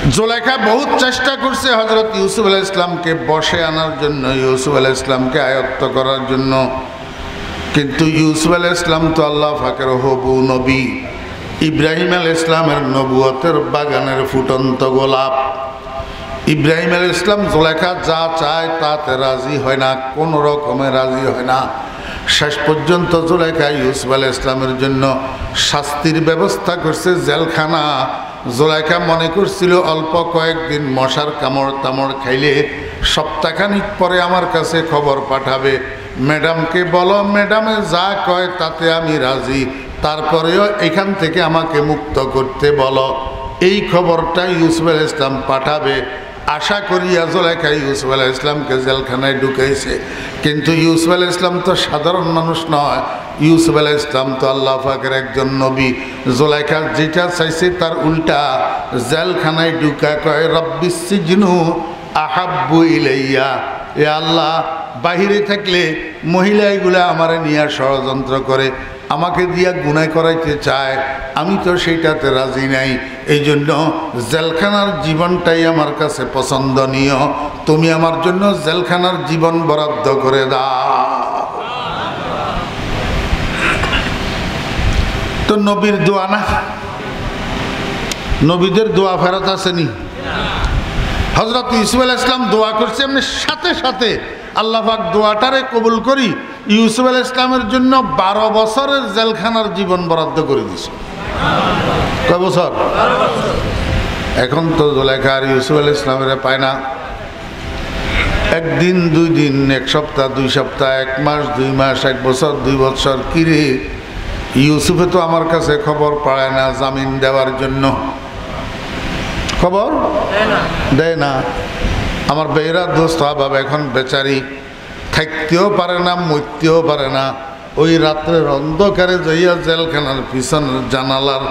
জুলাইখা বহুত চেষ্টা করছে হযরত ইউসুফ আলাইহিস সালামকে বশে আনার জন্য, ইউসুফ আলাইহিস সালামকে আয়ত্ত করার জন্য। কিন্তু ইউসুফ আলাইহিস সালাম তো আল্লাহ পাকের হবু নবী, ইব্রাহিম আলাইহিস সালামের নবুয়তের বাগানের ফুটন্ত গোলাপ। ইব্রাহিম আলাইহিস সালাম জুলাইখা যা চায় তাতে রাজি হয় না, কোনো রকমে রাজি হয় না। শেষ পর্যন্ত জুলাইখা ইউসুফ আলাইহিস সালামের জন্য শাস্তির ব্যবস্থা করছে, জেলখানা। জুলাইখা মনে করছিল অল্প কয়েকদিন মশার কামড় তামড় খাইলে সপ্তাহখানিক পরে আমার কাছে খবর পাঠাবে, ম্যাডামকে বলো, ম্যাডামে যা কয় তাতে আমি রাজি, তারপরেও এখান থেকে আমাকে মুক্ত করতে বলো। এই খবরটা ইউসুফ আলাইহিস সালাম পাঠাবে আশা করিয়া জুলাইখা ইউসুফ আলাইহিস সালামকে জেলখানায় ঢুকাইছে। কিন্তু ইউসুফ আলাইহিস সালাম তো সাধারণ মানুষ নয়, ইউসুফ আলাইহিস সালাম তো আল্লাহ পাকের একজন নবী। জুলাইখা যেটা চাইছে তার উল্টা, জেলখানায় ঢুকা কয় রব্বিস সিজনু আহাব্বু ইলাইয়া, এ আল্লাহ, বাহিরে থাকলে মহিলাগুলা আমারে নিয়ে ষড়যন্ত্র করে, আমাকে দিয়া গুনাহ করাইতে চায়, আমি তো সেইটাতে রাজি নাই। এই জন্য জেলখানার জীবনটাই আমার কাছে পছন্দনীয়, তুমি আমার জন্য জেলখানার জীবন বরাদ্দ করে দাও। তো নবীর দোয়া না, নবীদের দোয়া ফেরত আসেনি। হযরত ইউসুফ আলাইহিস সালাম দোয়া করছে, এমনি সাথে সাথে আল্লাহ পাক দোয়াটারে কবুল করি ইউসুফ আলাইহিস সালামের জন্য 12 বছরের জেলখানার জীবন বরাদ্দ করে দিয়েছে। কয় বছর? এখন তো জুলাইখা আর ইউসুফ আলাইহিস সালামের পায় না। একদিন, 2 দিন, 1 সপ্তাহ, 2 সপ্তাহ, 1 মাস, 2 মাস, 1 বছর, 2 বছর। কিরে, ইউসুফে তো আমার কাছে খবর পায় না জামিন দেওয়ার জন্য, খবর দেয় না। আমার বেহরা দোস্ত বাবা এখন বেচারি থাকতেও পারে না, মরতেও পারে না। ওই রাত্রের অন্ধকারে যাইয়া জেলখানার পিছনের জানালার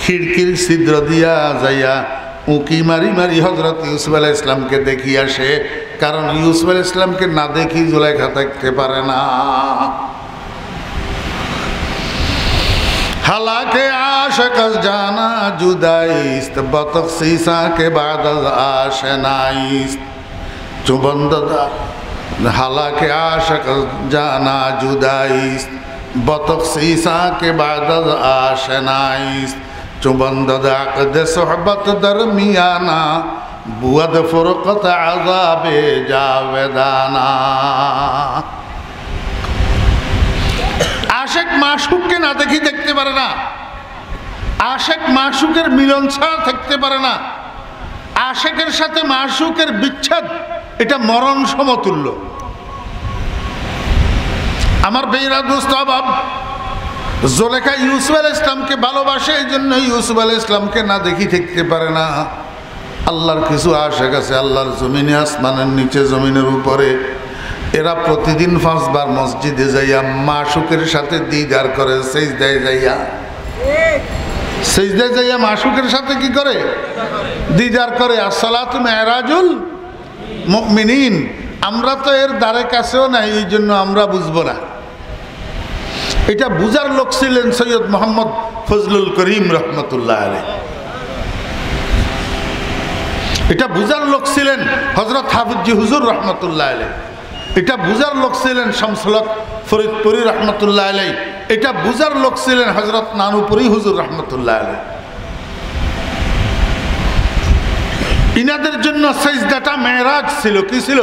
খিড়কির ছিদ্র দিয়া যাইয়া উঁকি মারি মারি হযরত ইউসুফ আলাইহিস সালামকে দেখি আসে, কারণ ইউসুফ আলাইহিস সালামকে না দেখি জুলাইখা থাকতে পারে না। हालांकि आशिक जाना जुदाईस्त बतख सीसा के बाद आशनाईस्त चुबंददा। हालांकि आशिक जाना जुदाईस्त बतख सीसा के बाद आशनाईस्त चुबंददा अक़द सोहबत दरमियाना बुअद फुरक़त अज़ाबे जावेदाना। आशिक माशूकকে না দেখি দেখতে পারে না, আশিক মাশূকের মিলন ছাড়া থাকতে পারে না। আশিকের সাথে মাশূকের বিচ্ছেদ এটা মরণ সমতুল্য। আমার বেইরা দোস্ত বাব, জুলাইখা ইউসুফ আলাইহিস সালামকে ভালোবাসে, এই জন্য ইউসুফ আলাইহিস সালামকে না দেখি থাকতে পারে না। আল্লাহর কিছু আশিক আছে আল্লাহর জমিনে, আসমানের নিচে, জমিনের উপরে। এরা প্রতিদিন 5 বার মসজিদে যাইয়া মাশূকের সাথে দিদার করে, সিজদায় যাইয়া, সিজদায় যাইয়া মাশূকের সাথে কি করে? দিদার করে। আসসালাতু মেরাজুল মুমিনিন। আমরা তো এর দ্বারে কাছেও নাই, এই জন্য আমরা বুঝবো না। এটা বুঝার লোক ছিলেন সৈয়দ মোহাম্মদ ফজলুল করিম রহমতুল্লাহ আলাইহি। এটা বুঝার লোক ছিলেন হযরত হাফিজি হুজুর রহমতুল্লাহ আলাইহি। এটা বুঝার লোক ছিলেন শামসুল হক ফরিদপুরি রহমতুল্লাহ আলাইহি। এটা বুঝার লোক ছিলেন হযরত নানুপুরি হুজুর রহমতুল্লাহ আলাইহি। ইনাদের জন্য সিজদাটা মেরাজ ছিল। কি ছিল?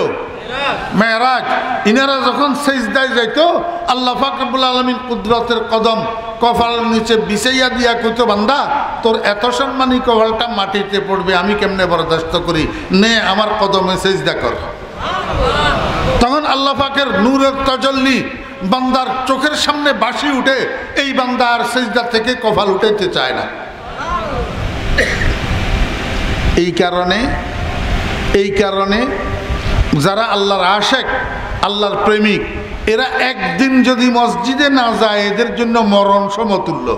মেরাজ। ইনারা যখন সিজদায় যাইতো, আল্লাহ পাক রব্বুল আলামিন কুদরতের কদম কপালের নিচে বিছাইয়া দিয়া কইতো, বান্দা তোর এত সম্মানী কপালটা মাটিতে পড়বে, আমি কেমনে বরদাস্ত করি, নে আমার কদমে সিজদা কর। তখন আল্লাহ পাকের নূরের তাজাল্লি বান্দার চোখের সামনে বাসি উঠে, এই বান্দা আর সিজদা থেকে কপাল উঠাইতে চায় না। এই কারণে যারা আল্লাহর আশিক, আল্লাহর প্রেমিক, এরা একদিন যদি মসজিদে না যায় এদের জন্য মরণ সমতুল্য।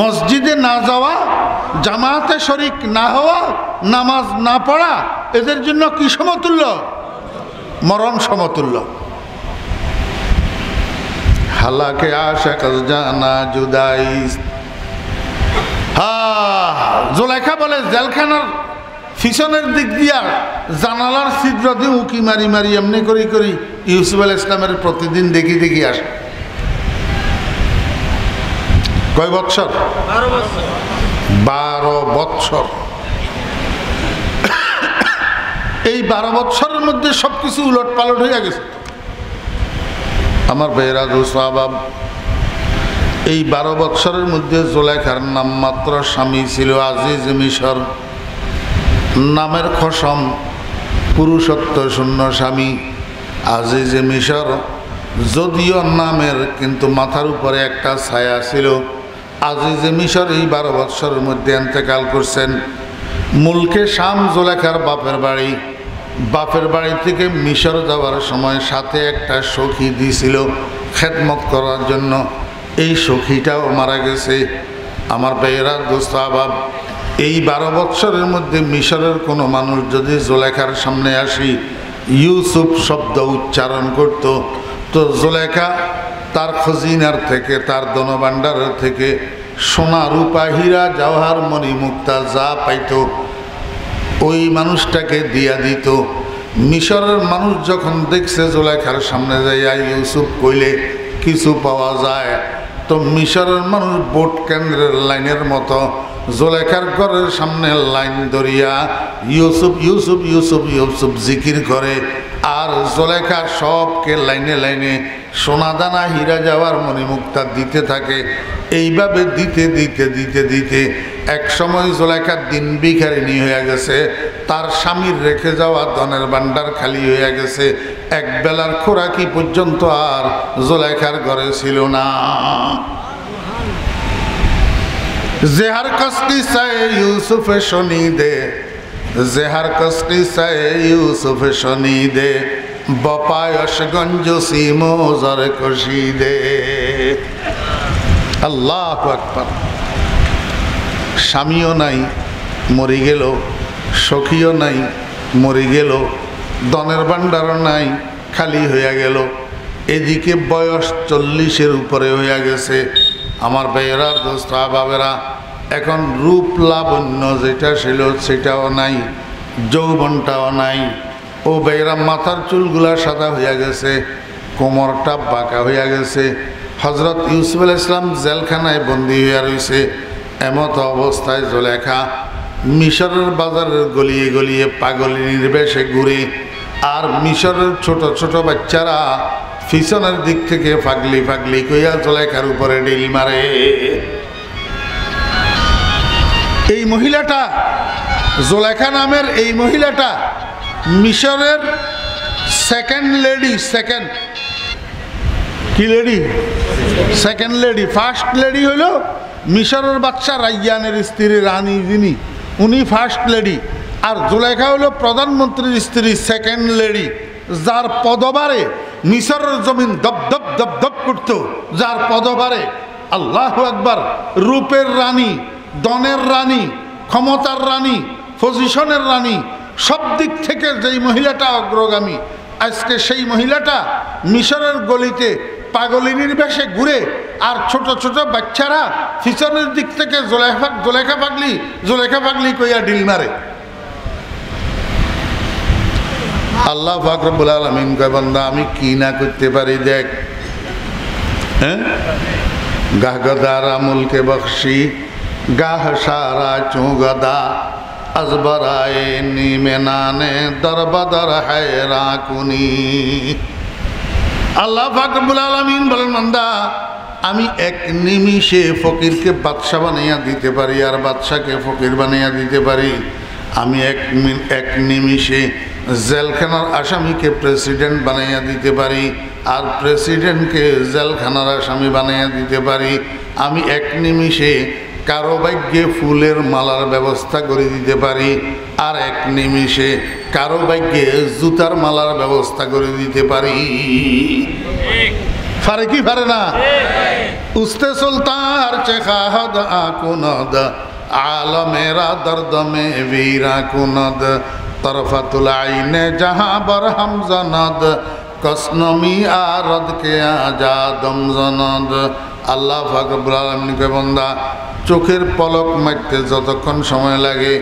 মসজিদে না যাওয়া, জামাতে শরিক না হওয়া, নামাজ না পড়া এদের জন্য কি সমতুল্য? মরণ সমতুল্য। হালাকে আশিক জানা জুদাইস জুলাইখা বলে জেলখানার পিছনের দিক দিয়া জানালার ছিদ্র দিয়ে উঁকি মারি মারি এমনি করি করি ইউসুফ আলাইহিস সালামের প্রতিদিন দেখি দেখি আসে। কয় বৎসর? 12 বৎসর। এই 12 বৎসরের মধ্যে সবকিছু উলট পালট হয়ে গেছে আমার ভাইয়েরা দোস্তাবাব। এই 12 বৎসরের মধ্যে জুলাইখার নাম মাত্র স্বামী ছিল আজিজ মিশর, নামের কসম পুরুষত্ব শূন্য স্বামী আজিজ মিশর, যদিও নামের কিন্তু মাথার উপরে একটা ছায়া ছিল। আজিজ মিশর এই 12 বৎসরের মধ্যে ইন্তেকাল করছেন। মুলকে শাম জুলাইখার বাপের বাড়ি। বাপের বাড়ি থেকে মিশর যাওয়ার সময় সাথে একটা সখী দিয়েছিল খেদমত করার জন্য। এই সখীটাও মারা গেছে। আমার ভাইয়েরা দোস্তাবাব, এই 12 বৎসরের মধ্যে মিশরের কোনো মানুষ যদি জুলাইখার সামনে আসি ইউসুফ শব্দ উচ্চারণ করত, তো জুলাইখা তার খজিনার থেকে, তার ধনভাণ্ডারের থেকে সোনা রূপা হীরা জওহর মণি মুক্তা যা পাইত ওই মানুষটাকে দিয়া দিত। মিশরের মানুষ যখন দেখছে জুলাইখার সামনে যাইয়া ইউসুফ কইলে কিছু পাওয়া যায়, তো মিশরের মানুষ ভোট কেন্দ্রের লাইনের মতো জুলাইখার ঘরের সামনে লাইন ধরিয়া ইউসুফ ইউসুফ ইউসুফ ইউসুফ জিকির করে। আর জুলাইখা সবকে লাইনে লাইনে সোনাদানা হীরা জওহর মণিমুক্তা দিতে থাকে। এইভাবে দিতে দিতে দিতে দিতে এক সময় জুলাইখা দিন ভিখারিনী হয়ে গেছে। তার স্বামীর রেখে যাওয়া ধনের ভাণ্ডার খালি হয়ে গেছে। এক বেলার খোরাকি পর্যন্ত আর জুলাইখার ঘরে ছিল না। জেহার কষ্টি সায় ইউসুফে শনি দে, জেহার কষ্টি সায় ইউসুফে শনি দে, বপায়স গঞ্জসি মোজর কষি দে। আল্লাহু আকবার। স্বামীও নাই, মরি গেল, সখীও নাই, মরি গেল, ধনের ভাণ্ডারও নাই, খালি হইয়া গেল। এদিকে বয়স 40-এর উপরে হইয়া গেছে। আমার ভাইয়েরা দোস্তাবাবেরা, এখন রূপ লাবণ্য যেটা ছিল সেটাও নাই, যৌবনটাও নাই। ও ভাইয়েরা, মাথার চুলগুলা সাদা হইয়া গেছে, কোমরটা বাঁকা হইয়া গেছে। হজরত ইউসুফ আলাইহিস সালাম জেলখানায় বন্দী হইয়া রয়েছে। এমত অবস্থায় জুলাইখা মিশরের বাজারের গলিয়ে গলিয়ে পাগলিনীর বেশে ঘুরে। আর মিশরের ছোট ছোট বাচ্চারা পিছনের দিক থেকে পাগলি পাগলি কইয়া জুলাইখার উপরে ডিল মারে। এই মহিলাটা, জুলাইখা নামের এই মহিলাটা মিশরের সেকেন্ড লেডি। সেকেন্ড কি lady? Second lady. First lady হইল মিশরের বাদশা রাইয়ানের স্ত্রী রানী, যিনি উনি ফার্স্ট লেডি। আর জুলাইখা হইল প্রধানমন্ত্রীর স্ত্রী, সেকেন্ড লেডি, যার পদভারে মিশরের জমিন দপ দপ দপ দপ করত, যার পদভারে আল্লাহু আকবার, রূপের রানী, ধনের রানী, ক্ষমতার রানী, পজিশনের রানী, সব দিক থেকে যেই মহিলাটা অগ্রগামী, আজকে সেই মহিলাটা মিশরের গলিতে পাগলিনীর বেশে ঘুরে। আর ছোট ছোট বাচ্চারা পিছনের দিক থেকে জুলাইখা পাগলি জুলাইখা পাগলি কইয়া ডিল মারে। আল্লাহ পাক রব্বুল আলামিন কয়, বান্দা আমি কি না করতে পারি দেখ। হ্যাঁ, গাহ গদারা মুলকে বখশি, গাহ সারা চুগদা, আজবরায়ে নিমে নানে দরবদর হায়রা কুনি। আল্লাহ পাক রব্বুল আলামিন বলেন, বান্দা আমি এক নিমিষে ফকিরকে বাদশা বানাইয়া দিতে পারি, আর বাদশাকে ফকির বানাইয়া দিতে পারি। আমি এক নিমিষে জেলখানার আসামিকে প্রেসিডেন্ট বানাইয়া দিতে পারি, আর প্রেসিডেন্টকে জেলখানার আসামি বানাইয়া দিতে পারি। আমি এক নিমিষে কারো ভাগ্যে ফুলের মালার ব্যবস্থা করে দিতে পারি, আর এক নিমিষে কারো ভাগ্যে জুতার মালার ব্যবস্থা করে দিতে পারি। পারে কি পারে না? উস্তে সুলতান চেখাহদ আকুনদ, আলমেরা দর্দ মে বীরা কুনদ, তরফতুল আইনে জাহা বরহম জনদ, কসনমি আরদ কে আজাদম জনদ। আল্লাহ পাক রব্বুল আলামিন কে বান্দা চোখের পলক মারতে যতক্ষণ সময় লাগে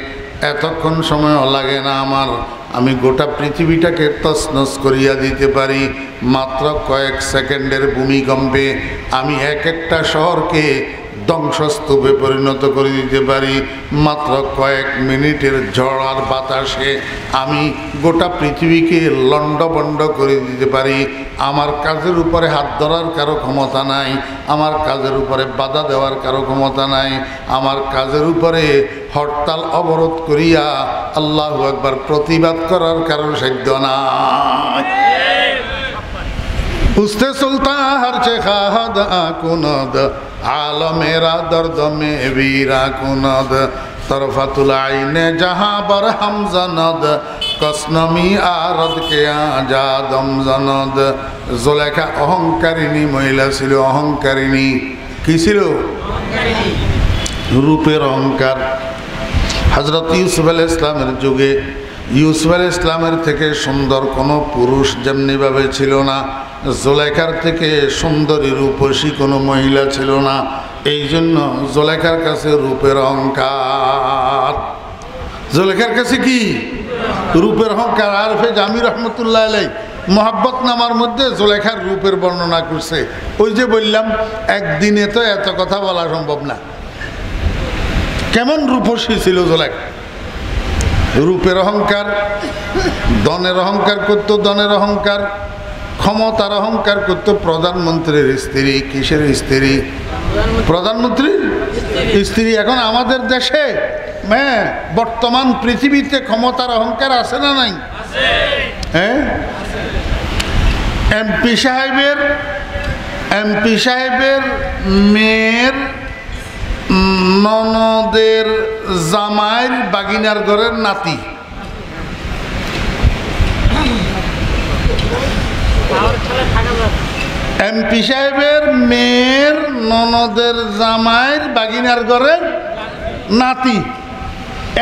এতক্ষণ সময়ও লাগে না আমার। আমি গোটা পৃথিবীটাকে তছনছ করিয়া দিতে পারি মাত্র কয়েক সেকেন্ডের ভূমিকম্পে। আমি এক একটা শহরকে ধ্বংসস্তূপে পরিণত করে দিতে পারি মাত্র কয়েক মিনিটের ঝড় আর বাতাসে। আমি গোটা পৃথিবীকে লণ্ডভণ্ড করে দিতে পারি। আমার কাজের উপরে হাত ধরার কারো ক্ষমতা নাই, আমার কাজের উপরে বাধা দেওয়ার কারো ক্ষমতা নাই, আমার কাজের উপরে হরতাল অবরোধ করিয়া আল্লাহু আকবার প্রতিবাদ করার কারো সাধ্য নাই। উস্তে সুলতান হরচে খাহাদ আকুনদ আলমেরা দর্দ মে বীরা কুনদ তরফাতুল আইনে জাহাঁ বর হামজানদ কসনমি আরদ কে আজাদম জানদ। জুলেখা অহংকারিণী মহিলা ছিল, অহংকারিণী। কি ছিল? রূপের অহংকার। হযরত ইউসুফ আলাইহিস সালামের যুগে ইউসুফ আলাইহিস সালামের থেকে সুন্দর কোনো পুরুষ যেমনিভাবে ছিল না, জুলেখার থেকে সুন্দরী রূপসী কোনো মহিলা ছিল না। এই জন্য জুলেখার কাছে রূপের অহংকার। জুলেখার কাছে কি? রূপের অহংকার। আরফে জামি রহমতুল্লাহ আলাইহি মোহাব্বত নামার মধ্যে জুলেখার রূপের বর্ণনা করছে। ওই যে বললাম একদিনে তো এত কথা বলা সম্ভব না। কেমন রূপসী ছিল জুলেখা। রূপের অহংকার, ধনের অহংকার করত, ধনের অহংকার, ক্ষমতার অহংকার করত। প্রধানমন্ত্রীর স্ত্রী। কিসের স্ত্রী? প্রধানমন্ত্রীর স্ত্রী। এখন আমাদের দেশে বর্তমান পৃথিবীতে ক্ষমতার অহংকার আছে না নাই? হ্যাঁ, এমপি সাহেবের মেয়ের ননদের জামাইর বাগিনার ঘরের নাতি। এমপি সাহেবের মেয়ের ননদের জামাইর বাগিনার ঘরের নাতি।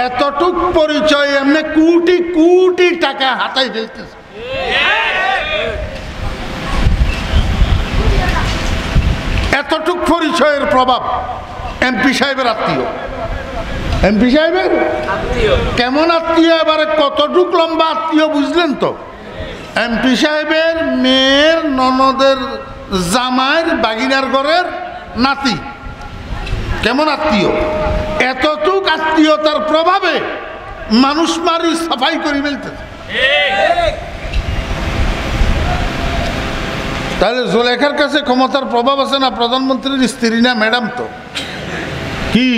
এতটুক পরিচয় এমনি কোটি কোটি টাকা হাতাই ফেলতেছে। এতটুক পরিচয়ের প্রভাব। এমপি সাহেবের আত্মীয়, এমপি সাহেবের কেমন আত্মীয়, এবারে কতটুক লম্বা আত্মীয় বুঝলেন তো? এমপি সাহেবের মেয়ের ননদের জামাইর বাগিনার ঘরের নাতি। কেমন আত্মীয়? এতটুক আত্মীয়তার প্রভাবে মানুষ মারি সাফাই করে ফেলতেছে। তাহলে জুলেখার কাছে ক্ষমতার প্রভাব আছে না? প্রধানমন্ত্রীর স্ত্রী না? ম্যাডাম তো। কি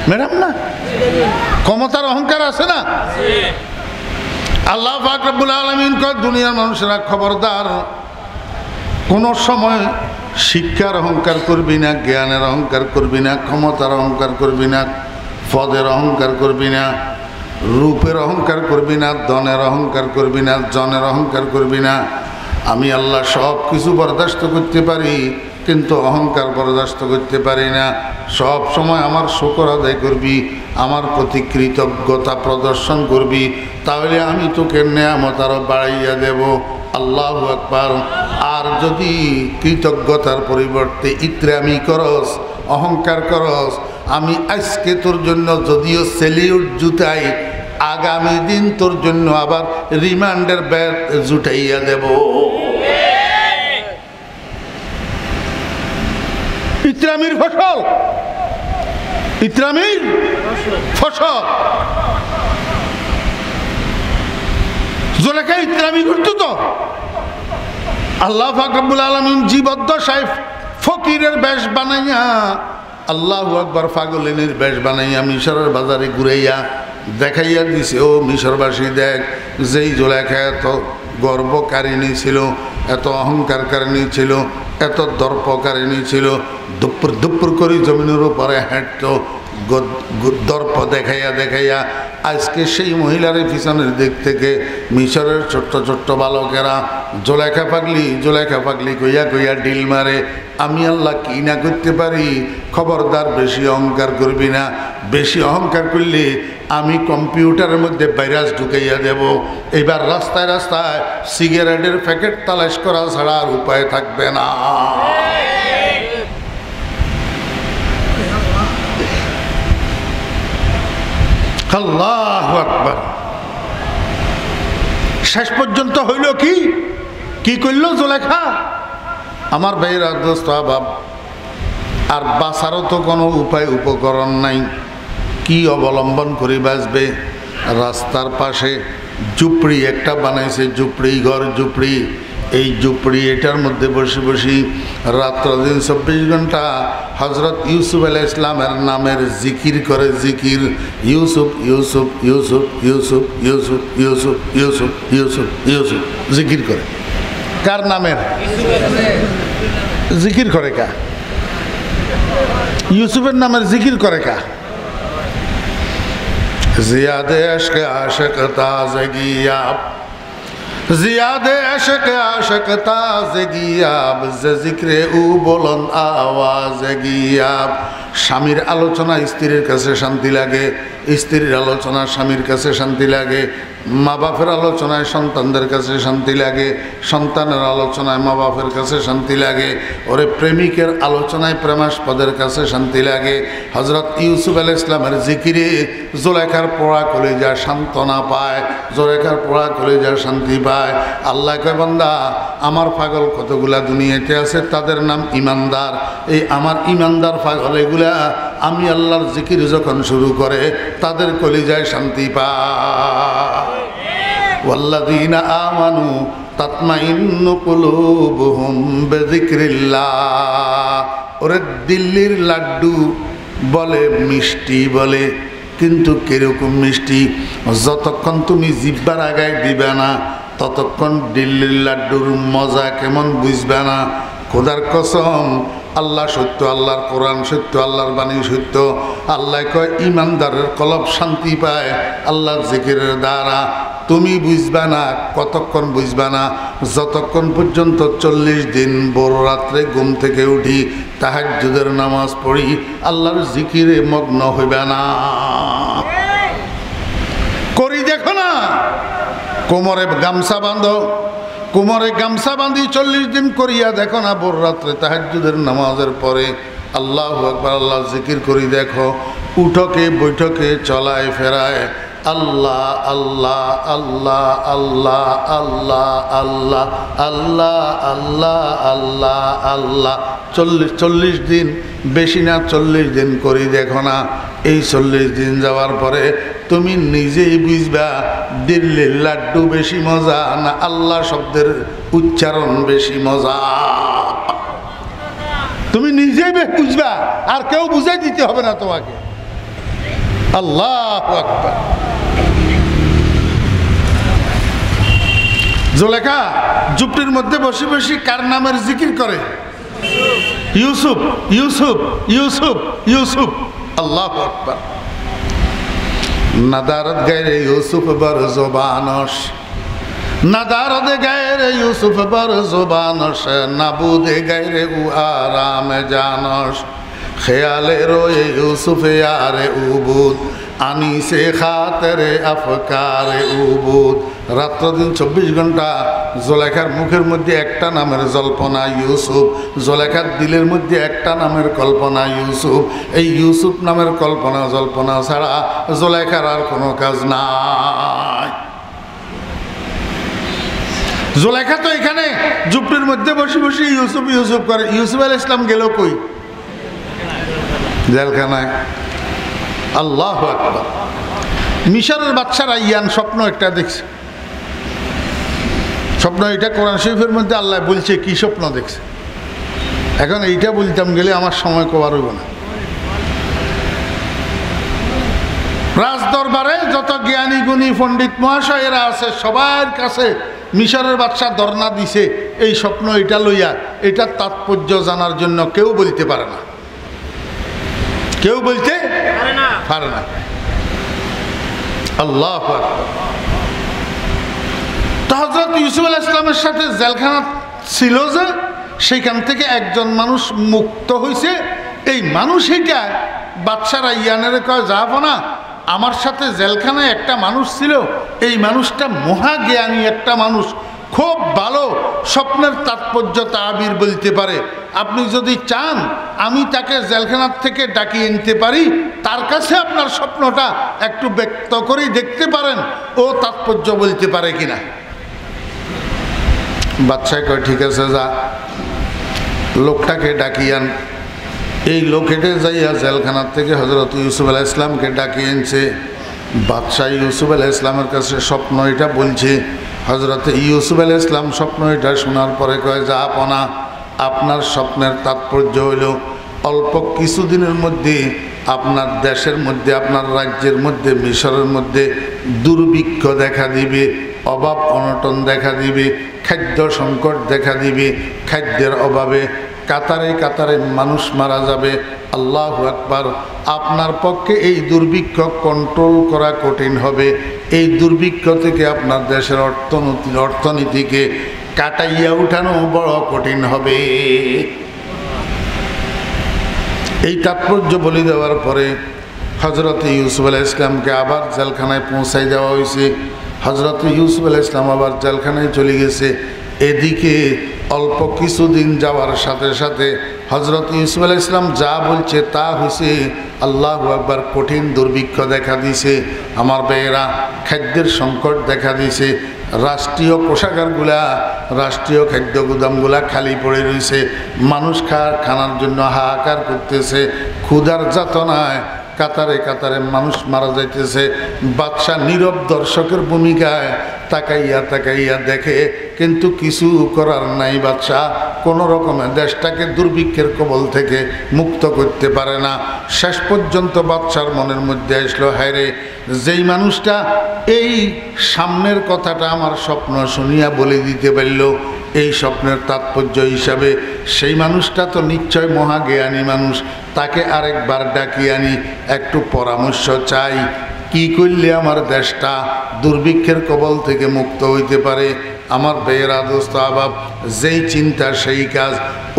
ম্যাডাম না? ক্ষমতার অহংকার আছে না? আল্লাহ পাক রব্বুল আলামিন কয় দুনিয়ার মানুষেরা খবরদার, কোন সময় শিক্ষার অহংকার করবি না, জ্ঞানের অহংকার করবি না, ক্ষমতার অহংকার করবি না, পদের অহংকার করবি না, রূপের অহংকার করবি না, ধনের অহংকার করবি না, জনের অহংকার করবি না। আমি আল্লাহ সব কিছু বরদাস্ত করতে পারি, কিন্তু অহংকার বরদাস্ত করতে পারি না। সব সময় আমার শুকর আদায় করবি, আমার প্রতি কৃতজ্ঞতা প্রদর্শন করবি, তাহলে আমি তোকে নেয়ামত আরো বাড়াইয়া দেব। আল্লাহু আকবার। আর যদি কৃতজ্ঞতার পরিবর্তে ইত্রামি করস, অহংকার করস, আমি আজকে তোর জন্য যদিও সেলিউট জুতাই, আগামী দিন তোর জন্য আবার রিমান্ডের ব্যাট জুটাইয়া দেব। ইত্রামির ফসল, ইত্রামির ফসল। জুলেখা ইত্রামি করতো তো। আল্লাহ পাক রব্বুল আলামিন জীবদ্দশায় ফকিরের বেশ বানাইয়া, আল্লাহু আকবার, পাগলিনীর বেশ বানাইয়া মিশরের বাজারে ঘুরাইয়া দেখাইয়া দিছে, ও মিশরবাসী দেখ, যেই জুলেখা এত গর্বকারিণী ছিল, এত অহংকারকারিণী ছিল, এত দর্পকারিণী ছিল, দুপুর দুপুর করে জমিনের উপরে হাঁটত দর্প দেখাইয়া দেখাইয়া, আজকে সেই মহিলার পিছনের দিক থেকে মিশরের ছোট্ট ছোট্ট বালকেরা জুলেখা পাগলি কইয়া কইয়া ডিল মারে। আমি আল্লাহ কি না করতে পারি? খবরদার বেশি অহংকার করবি না। বেশি অহংকার করলে আমি কম্পিউটারের মধ্যে ভাইরাস ঢুকাইয়া দেব। এবার রাস্তায় রাস্তায় সিগারেটের প্যাকেট তালাশ করা ছাড়া আর উপায় থাকবে না। আল্লাহু আকবার। শেষ পর্যন্ত হইল কি করল জুলেখা? আমার ভাইয়েরা, দোস্ত আহবাব, আর বাঁচারও তো কোনো উপায় উপকরণ নাই। কি অবলম্বন করে বাঁচবে? রাস্তার পাশে ঝুপড়ি একটা বানাইছে, ঝুপড়ি ঘর, ঝুপড়ি। এই ঝুপড়ি এটার মধ্যে বসে বসে রাত্র দিন 24 ঘন্টা হজরত ইউসুফ আলাইহিস ইসলামের নামের জিকির করে। জিকির, ইউসুফ ইউসুফ ইউসুফ ইউসুফ ইউসুফ ইউসুফ ইউসুফ ইউসুফ ইউসুফ জিকির করে। কার নামের জিকির করে? কা ইউসুফের নামের জিকির করে কা? জিয়াদে আশকে আশক তাজগিয়াব, জিয়াদে আশকে আশক তাজগিয়াব, জিক্রে উ বুলন্দ আওয়াজে গিয়াব। স্বামীর আলোচনা স্ত্রীর কাছে শান্তি লাগে, স্ত্রীর আলোচনা স্বামীর কাছে শান্তি লাগে, মা বাপের আলোচনায় সন্তানদের কাছে শান্তি লাগে, সন্তানের আলোচনায় মা বাপের কাছে শান্তি লাগে, ওরে প্রেমিকের আলোচনায় প্রেমাস্পদের কাছে শান্তি লাগে। হজরত ইউসুফ আলাইহিস ইসলামের জিকিরে জুলেখার পোড়া কলিজা সান্ত্বনা পায়, জুলেখার পোড়া কলিজা শান্তি পায়। আল্লাহ কয়, বান্দা, আমার পাগল কতগুলা দুনিয়াতে আছে, তাদের নাম ইমানদার। এই আমার ইমানদার পাগল এগুলা আমি আল্লাহর জিকির যখন শুরু করে তাদের কলিজায় শান্তি পায়। ওয়াল্লাযীনা আমানু তাতমাইন্নু কুলুবুহুম বিযিকরিল্লাহ। ওরে দিল্লির লাড্ডু বলে মিষ্টি বলে, কিন্তু কিরকম মিষ্টি? যতক্ষণ তুমি জিহ্বার আগায় দিবে না ততক্ষণ দিল্লির লাড্ডুর মজা কেমন বুঝবে না। খোদার কসম, আল্লাহ সত্য, আল্লাহর কোরআন সত্য, আল্লাহর বাণী সত্য। আল্লাহ কয়, ইমানদারের কলব শান্তি পায় আল্লাহর জিকিরের দ্বারা। তুমি বুঝবা না, কতক্ষণ বুঝবা না? যতক্ষণ পর্যন্ত 40 দিন ভোর রাত্রে ঘুম থেকে উঠি তাহাজ্জুদের নামাজ পড়ি আল্লাহর জিকিরে মগ্ন হইবে না। করি দেখো না, কোমরে গামছা বাঁধো, কোমরে গামছা বাঁধি 40 দিন করিয়া দেখো না, ভোর রাত্রে তাহাজ্জুদের নামাজের পরে আল্লাহু আকবার আল্লাহ জিকির করি দেখো। উঠকে বৈঠকে চলায় ফেরায় আল্লাহ আল্লাহ আল্লাহ আল্লাহ আল্লাহ আল্লাহ আল্লাহ আল্লাহ আল্লাহ আল্লাহ 40 দিন, বেশি না 40 দিন করি দেখো না। এই 40 দিন যাওয়ার পরে তুমি নিজেই বুঝবা দিল্লির লাড্ডু বেশি মজা না আল্লাহ শব্দের উচ্চারণ বেশি মজা। তুমি নিজেই বুঝবা, আর কেউ বুঝাই দিতে হবে না তোমাকে। আল্লাহু আকবার। জুলেখা ঝুপড়ির মধ্যে বসে বসে কার নামের জিকির করে? ইউসুফ ইউসুফ ইউসুফ ইউসুফ। আল্লাহু আকবার। নাদারত গায়রে ইউসুফ বর জবানস, নাদারত গায়রে ইউসুফ বর জবানস, নাবুদে গায়রে উ আরাম জানস, খেয়ালে রোয়ে ইউসুফ ইয়ারে উবুদ, আনিসে খাতরে আফকারে উবুদ। রাত্র দিন 24 ঘন্টা জুলেখার মুখের মধ্যে একটা নামের জল্পনা ইউসুফ, জুলেখার দিলের মধ্যে একটা নামের কল্পনা ইউসুফ। এই ইউসুফ নামের কল্পনা জল্পনা ছাড়া জুলেখার আর কোনো কাজ নাই। জুলেখা তো এখানে ঝুপড়ির মধ্যে বসে বসে ইউসুফ ইউসুফ করে। ইউসুফ আলাইহিস ইসলাম গেল কই? জেলখানায়। আল্লাহু আকবার। মিশরের বাদশারা ইয়ান স্বপ্ন একটা দেখছে। স্বপ্ন এটা কোরআন শরীফের মধ্যে আল্লাহ বলছে কি স্বপ্ন দেখছে। এখন এইটা বলতাম গেলে আমার সময় কভার হইব না। রাজ দরবারে যত জ্ঞানী গুণী পণ্ডিত মহাশয়েরা আছে সবার কাছে মিশরের বাদশা ধর্ণা দিছে এই স্বপ্ন এটা লইয়া, এটার তাৎপর্য জানার জন্য কেউ বলতে পারে না, কেউ বলতে পারে না। আল্লাহু আকবার। তো হযরত ইউসুফ আলাইহিস সালামের সাথে জেলখানা ছিল যে, সেখান থেকে একজন মানুষ মুক্ত হয়েছে। এই মানুষ এটা বাদশারা ইয়ানের কয়, যাবো না, আমার সাথে জেলখানায় একটা মানুষ ছিল, এই মানুষটা মহাজ্ঞানী একটা মানুষ, খুব ভালো স্বপ্নের তাৎপর্য তাবির বলতে পারে। আপনি যদি চান আমি তাকে জেলখানার থেকে ডাকিয়ে নিতে পারি, তার কাছে আপনার স্বপ্নটা একটু ব্যক্ত করেই দেখতে পারেন ও তাৎপর্য বলতে পারে কিনা। বাদশাহ কয় ঠিক আছে, যা লোকটাকে ডাকিয়ান। এই লোক হেঁটে যাইয়া জেলখানার থেকে হজরত ইউসুফ আলাইহিস সালামকে ডাকিয়ে এনেছে। বাদশাহ ইউসুফ আলাইহিস সালামের কাছে স্বপ্ন এটা বলছে। হজরত ইউসুফ আলাইহিস সালাম স্বপ্ন এটা শোনার পরে কয়, যা আপনা আপনার স্বপ্নের তাৎপর্য হইল অল্প কিছুদিনের মধ্যে আপনার দেশের মধ্যে, আপনার রাজ্যের মধ্যে, মিশরের মধ্যে দুর্ভিক্ষ দেখা দিবে, অভাব অনটন দেখা দিবে, খাদ্য সংকট দেখা দিবে, খাদ্যের অভাবে কাতারে কাতারে মানুষ মারা যাবে। আল্লাহু আকবার। আপনার পক্ষে এই দুর্ভিক্ষ কন্ট্রোল করা কঠিন হবে। এই দুর্ভিক্ষ থেকে আপনার দেশের অর্থনীতিকে কাটাইয়া উঠানো বড় কঠিন হবে। এই তাৎপর্য বলে দেওয়ার পরে হজরত ইউসুফ আলাইহিস সালামকে আবার জেলখানায় পৌঁছাই দেওয়া হয়েছে। হজরত ইউসুফ আলাইহিস সালাম আবার জেলখানায় চলে গেছে। এদিকে অল্প কিছুদিন যাওয়ার সাথে সাথে হজরত ইউসুফ আলাইহিস সালাম যা বলছে তা হয়েছে। আল্লাহু আকবার। কঠিন দুর্ভিক্ষ দেখা দিছে আমার ভাইয়েরা, খাদ্যের সংকট দেখা দিছে। রাষ্ট্রীয় কোষাগারগুলা, রাষ্ট্রীয় খাদ্য গুদামগুলা খালি পড়ে রয়েছে। মানুষ খানার জন্য হাহাকার করতেছে। ক্ষুধার যাতনায় কাতারে কাতারে মানুষ মারা যাইতেছে। বাদশাহ নীরব দর্শকের ভূমিকায় তাকাইয়া তাকাইয়া দেখে, কিন্তু কিছু করার নাই। বাদশাহ কোনো রকমে দেশটাকে দুর্ভিক্ষের কবল থেকে মুক্ত করতে পারে না। শেষ পর্যন্ত বাদশার মনের মধ্যে আসলো, হায় রে, যেই মানুষটা এই সামনের কথাটা আমার স্বপ্ন শুনিয়া বলে দিতে পারল এই স্বপ্নের তাৎপর্য হিসাবে, সেই মানুষটা তো নিশ্চয় মহাজ্ঞানী মানুষ। তাকে আরেকবার ডাকিয়ে আনি, একটু পরামর্শ চাই, কি করলে আমার দেশটা দুর্ভিক্ষের কবল থেকে মুক্ত হইতে পারে। আমার বেয়েরা দোস্ত আবাব, যেই চিন্তা সেই কাজ।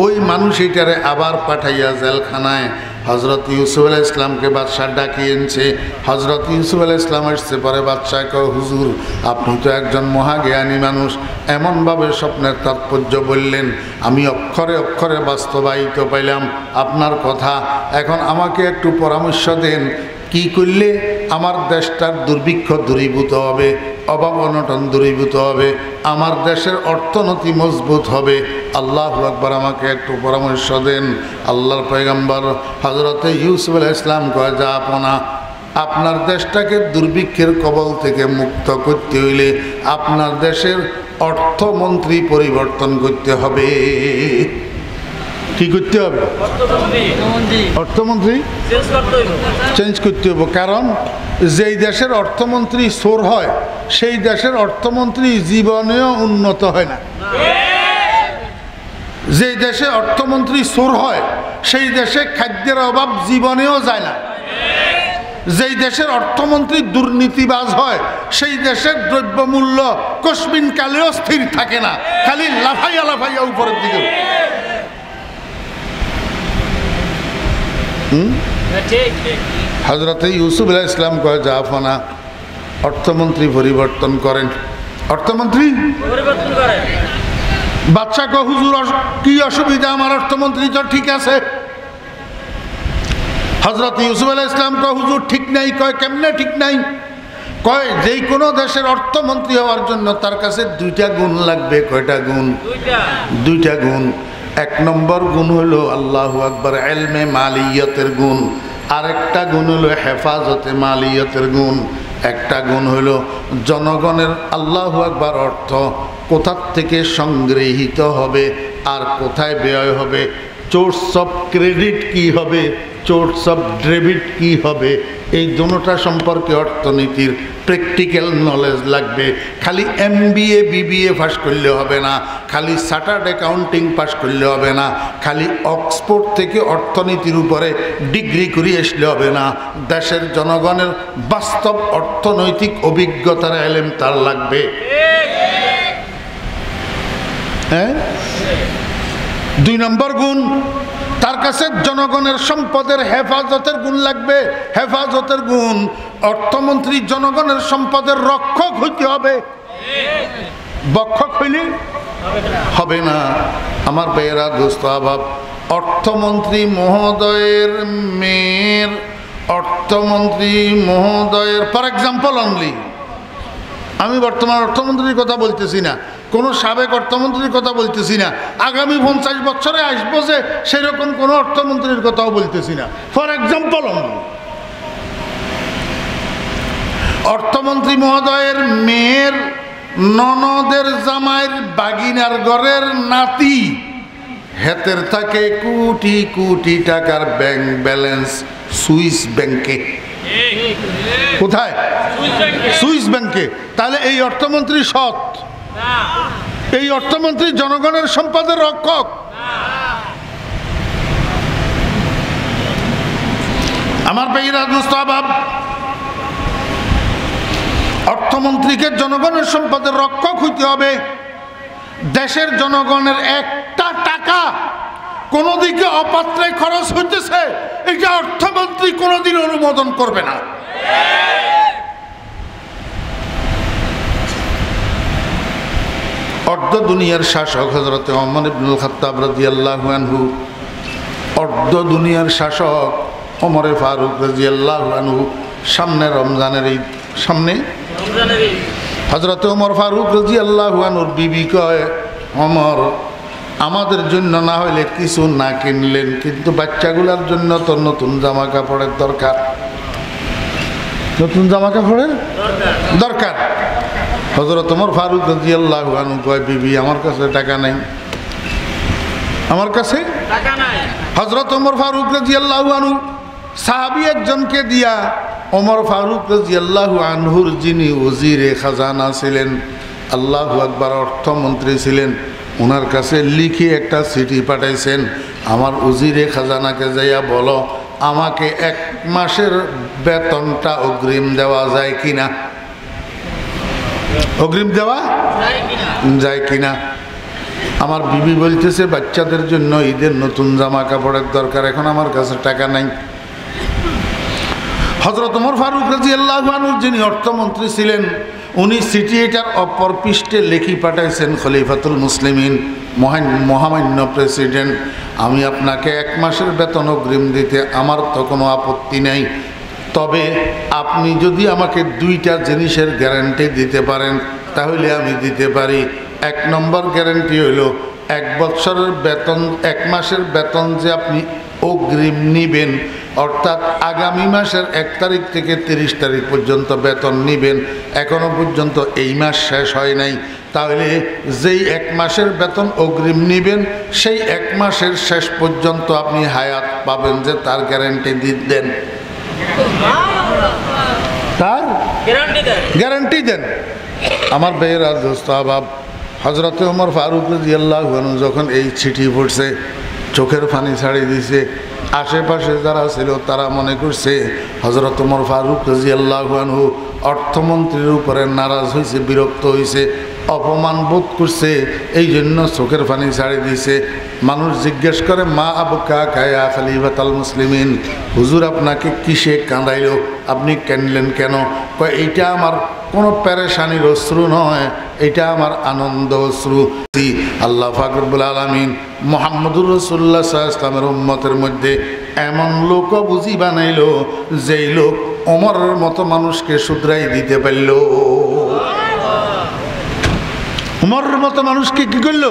ওই মানুষ এটারে আবার পাঠাইয়া জেলখানায় হজরত ইউসুফ আলাইহিস সালামকে বাদশাহ ডাকিয়ে এনেছে। হজরত ইউসুফ আলাইহিস সালাম আসছে পরে বাদশাহ কয়, হুজুর আপনি তো একজন মহাজ্ঞানী মানুষ, এমনভাবে স্বপ্নের তাৎপর্য বললেন, আমি অক্ষরে অক্ষরে বাস্তবায়িত পাইলাম আপনার কথা। এখন আমাকে একটু পরামর্শ দেন, কি করলে আমার দেশটার দুর্ভিক্ষ দূরীভূত হবে, অভাব অনটন দূরীভূত হবে, আমার দেশের অর্থনীতি মজবুত হবে। আল্লাহু আকবার। আমাকে একটু পরামর্শ দেন। আল্লাহর পয়গম্বর হজরতে ইউসুফ আলাইহিস সালাম কয়, যা আপনা আপনার দেশটাকে দুর্ভিক্ষের কবল থেকে মুক্ত করতে হইলে আপনার দেশের অর্থমন্ত্রী পরিবর্তন করতে হবে। কি করতে হবে? অর্থমন্ত্রী চেঞ্জ করতে হবে। কারণ যেই দেশের অর্থমন্ত্রী চোর হয় সেই দেশের অর্থমন্ত্রী জীবনেও উন্নত হয় না। যেই দেশে অর্থমন্ত্রী চোর হয় সেই দেশে খাদ্যের অভাব জীবনেও যায় না। যেই দেশের অর্থমন্ত্রী দুর্নীতিবাজ হয় সেই দেশের দ্রব্যমূল্য কসমিন কালেও স্থির থাকে না, খালি লাফাইয়া লাফাইয়া উপরের দিকে। হজরত ইউসুফ আলাইহিস সালাম কয়, জাফনা অর্থমন্ত্রী পরিবর্তন করেন। অর্থমন্ত্রী পরিবর্তন করেন। বাদশা কয়, হুজুর কি অসুবিধা, আমার অর্থমন্ত্রী তো ঠিক আছে। হজরত ইউসুফ আলাইহিস সালাম কয়, হুজুর ঠিক নাই। কয়, কেমনে ঠিক নাই? কয়, যেই কোনো দেশের অর্থমন্ত্রী হওয়ার জন্য তার কাছে দুইটা গুণ লাগবে। কয়টা গুণ? দুইটা গুণ। এক নম্বর গুণ হলো আল্লাহু আকবার, ইলমে মালিয়াতের গুণ। আরেকটা গুণ হলো হেফাজতে মালিয়াতের গুণ। একটা গুণ হলো জনগণের আল্লাহু আকবার অর্থ কোথা থেকে সংগৃহীত হবে আর কোথায় ব্যয় হবে, সোর্স অফ ক্রেডিট কি হবে, সোর্স অফ ডেবিট কি হবে, এই দুটোটা সম্পর্কে অর্থনীতির প্র্যাকটিক্যাল নলেজ লাগবে। খালি MBA BBA পাস করলে হবে না, খালি চার্টার্ড অ্যাকাউন্টিং পাস করলে হবে না, খালি অক্সফোর্ড থেকে অর্থনীতির উপরে ডিগ্রি করে আসলে হবে না। দেশের জনগণের বাস্তব অর্থনৈতিক অভিজ্ঞতার এলেম তার লাগবে। হ্যাঁ, দুই নম্বর গুণ, তার কাছে জনগণের সম্পদের হেফাজতের গুণ লাগবে। হেফাজতের গুণ, অর্থমন্ত্রী জনগণের সম্পদের রক্ষক হইতে হবে। বক্ষক হইলে হবে না। আমার বেয়েরা দোস্ত আবাব, অর্থমন্ত্রী মহোদয়ের মেয়ের, অর্থমন্ত্রী মহোদয়ের ফর এক্সাম্পল অনলি, আমি বর্তমান অর্থমন্ত্রীর কথা বলতেছি না, কোনো সাবেক অর্থমন্ত্রীর কথা বলতেছি না, আগামী 50 বছরে আসবো যে সেরকম কোনো অর্থমন্ত্রীর কথাও বলতেছি না, ফর এক্সাম্পল অনলি। অর্থমন্ত্রী মহোদয়ের মেয়ের ননদের জামাইয়ের বাগিনার ঘরের নাতি, হেতের থাকে কোটি কোটি টাকার ব্যাংক ব্যালেন্স সুইস ব্যাংকে। কোথায়? সুইস ব্যাংকে। তাহলে এই অর্থমন্ত্রী সৎ? এই অর্থমন্ত্রী জনগণের সম্পদের রক্ষক? আমার ভাইরা দোস্ত আবাব, অর্থমন্ত্রীকে জনগণের সম্পদের রক্ষক হইতে হবে। দেশের জনগণের একটা টাকা কোন দিকে অপাত্রে খরচ হইতেছে, এটা অর্থমন্ত্রী কোনোদিন অনুমোদন করবে না। অর্ধ দুনিয়ার শাসক হযরত ওমর ইবনুল খাত্তাব রাদিয়াল্লাহু আনহু, অর্ধ দুনিয়ার শাসক ওমর ফারুক রাদিয়াল্লাহু আনহু, সামনে রমজানের ঈদ, সামনে হযরত ওমর ফারুক রাদিয়াল্লাহু আনহুর বিবি কয়, ওমর আমাদের জন্য না হইলে কিছু না কিনলেন, কিন্তু বাচ্চাগুলোর জন্য তো নতুন জামা কাপড়ের দরকার, নতুন জামা কাপড়ের দরকার। হযরত ওমর ফারুক রাদিয়াল্লাহু আনহু কয়, বিবি আমার কাছে টাকা নাই, আমার কাছে টাকা নাই। হযরত ওমর ফারুক রাদিয়াল্লাহু আনহু সাহাবী একজনকে দিয়া ওমর ফারুক রাদিয়াল্লাহু আনহুর যিনি ওজিরে খাজানা ছিলেন, আল্লাহু আকবার, অর্থমন্ত্রী ছিলেন, ওনার কাছে লিখে একটা চিঠি পাঠাইছেন, আমার ওজিরে খাজানাকে যাইয়া বলো আমাকে 1 মাসের বেতনটা অগ্রিম দেওয়া যায় কিনা, অগ্রিম দেওয়া যায় কিনা। আমার বিবি বলতেছে বাচ্চাদের জন্য ঈদের নতুন জামা কাপড়ের দরকার, এখন আমার কাছে টাকা নাই। হযরত ওমর ফারুক রাদিয়াল্লাহু আনহু যিনি অর্থমন্ত্রী ছিলেন, উনি চিঠি এটার অপর পৃষ্ঠে লিখি পাঠাইছেন, খলিফাতুল মুসলিমিন, মহামান্য প্রেসিডেন্ট, আমি আপনাকে 1 মাসের বেতন অগ্রিম দিতে আমার তো কোনো আপত্তি নেই, তবে আপনি যদি আমাকে 2টা জিনিসের গ্যারান্টি দিতে পারেন তাহলে আমি দিতে পারি। 1 নম্বর গ্যারান্টি হইল 1 বছরের বেতন, 1 মাসের বেতন যে আপনি অগ্রিম নিবেন, অর্থাৎ আগামী মাসের 1 তারিখ থেকে 30 তারিখ পর্যন্ত বেতন নিবেন, এখনো পর্যন্ত এই মাস শেষ হয় নাই, তাহলে যেই 1 মাসের বেতন অগ্রিম নিবেন সেই 1 মাসের শেষ পর্যন্ত আপনি হায়াত পাবেন, যে তার গ্যারান্টি দেন, তার গ্যারান্টি দেন। আমার ভাইয়েরা দোস্ত আবাব, হযরত ওমর ফারুক রাদিয়াল্লাহু আনহু যখন এই চিঠি পড়ছে চোখের পানি ছাড়িয়ে দিছে। আশেপাশে যারা ছিল তারা মনে করছে হযরত ওমর ফারুক রাদিয়াল্লাহু আনহু অর্থমন্ত্রীর উপরে নারাজ হয়েছে, বিরক্ত হয়েছে, অপমান বোধ করছে, এই জন্য চোখের পানি ছাড়িয়ে দিছে। মানুষ জিজ্ঞেস করে, মা আবকা কায়া খলিফাতুল মুসলিমিন, হুজুর আপনাকে কিসে কাঁদাইলো, আপনি কাঁদলেন কেন? কয় এইটা আমার কোনো পেরেশানির অশ্রু নয়, এটা আমার আনন্দ অশ্রু। আল্লাহ পাক রব্বুল আলামিন মুহাম্মদুর রাসূলুল্লাহ সাল্লাল্লাহু আলাইহি ওয়াসাল্লামের উম্মতের মধ্যে এমন লোকও বুঝি বানাইলো যেই লোক ওমরের মতো মানুষকে শুধরাই দিতে পারল। ওমরের মতো মানুষকে কি করলো?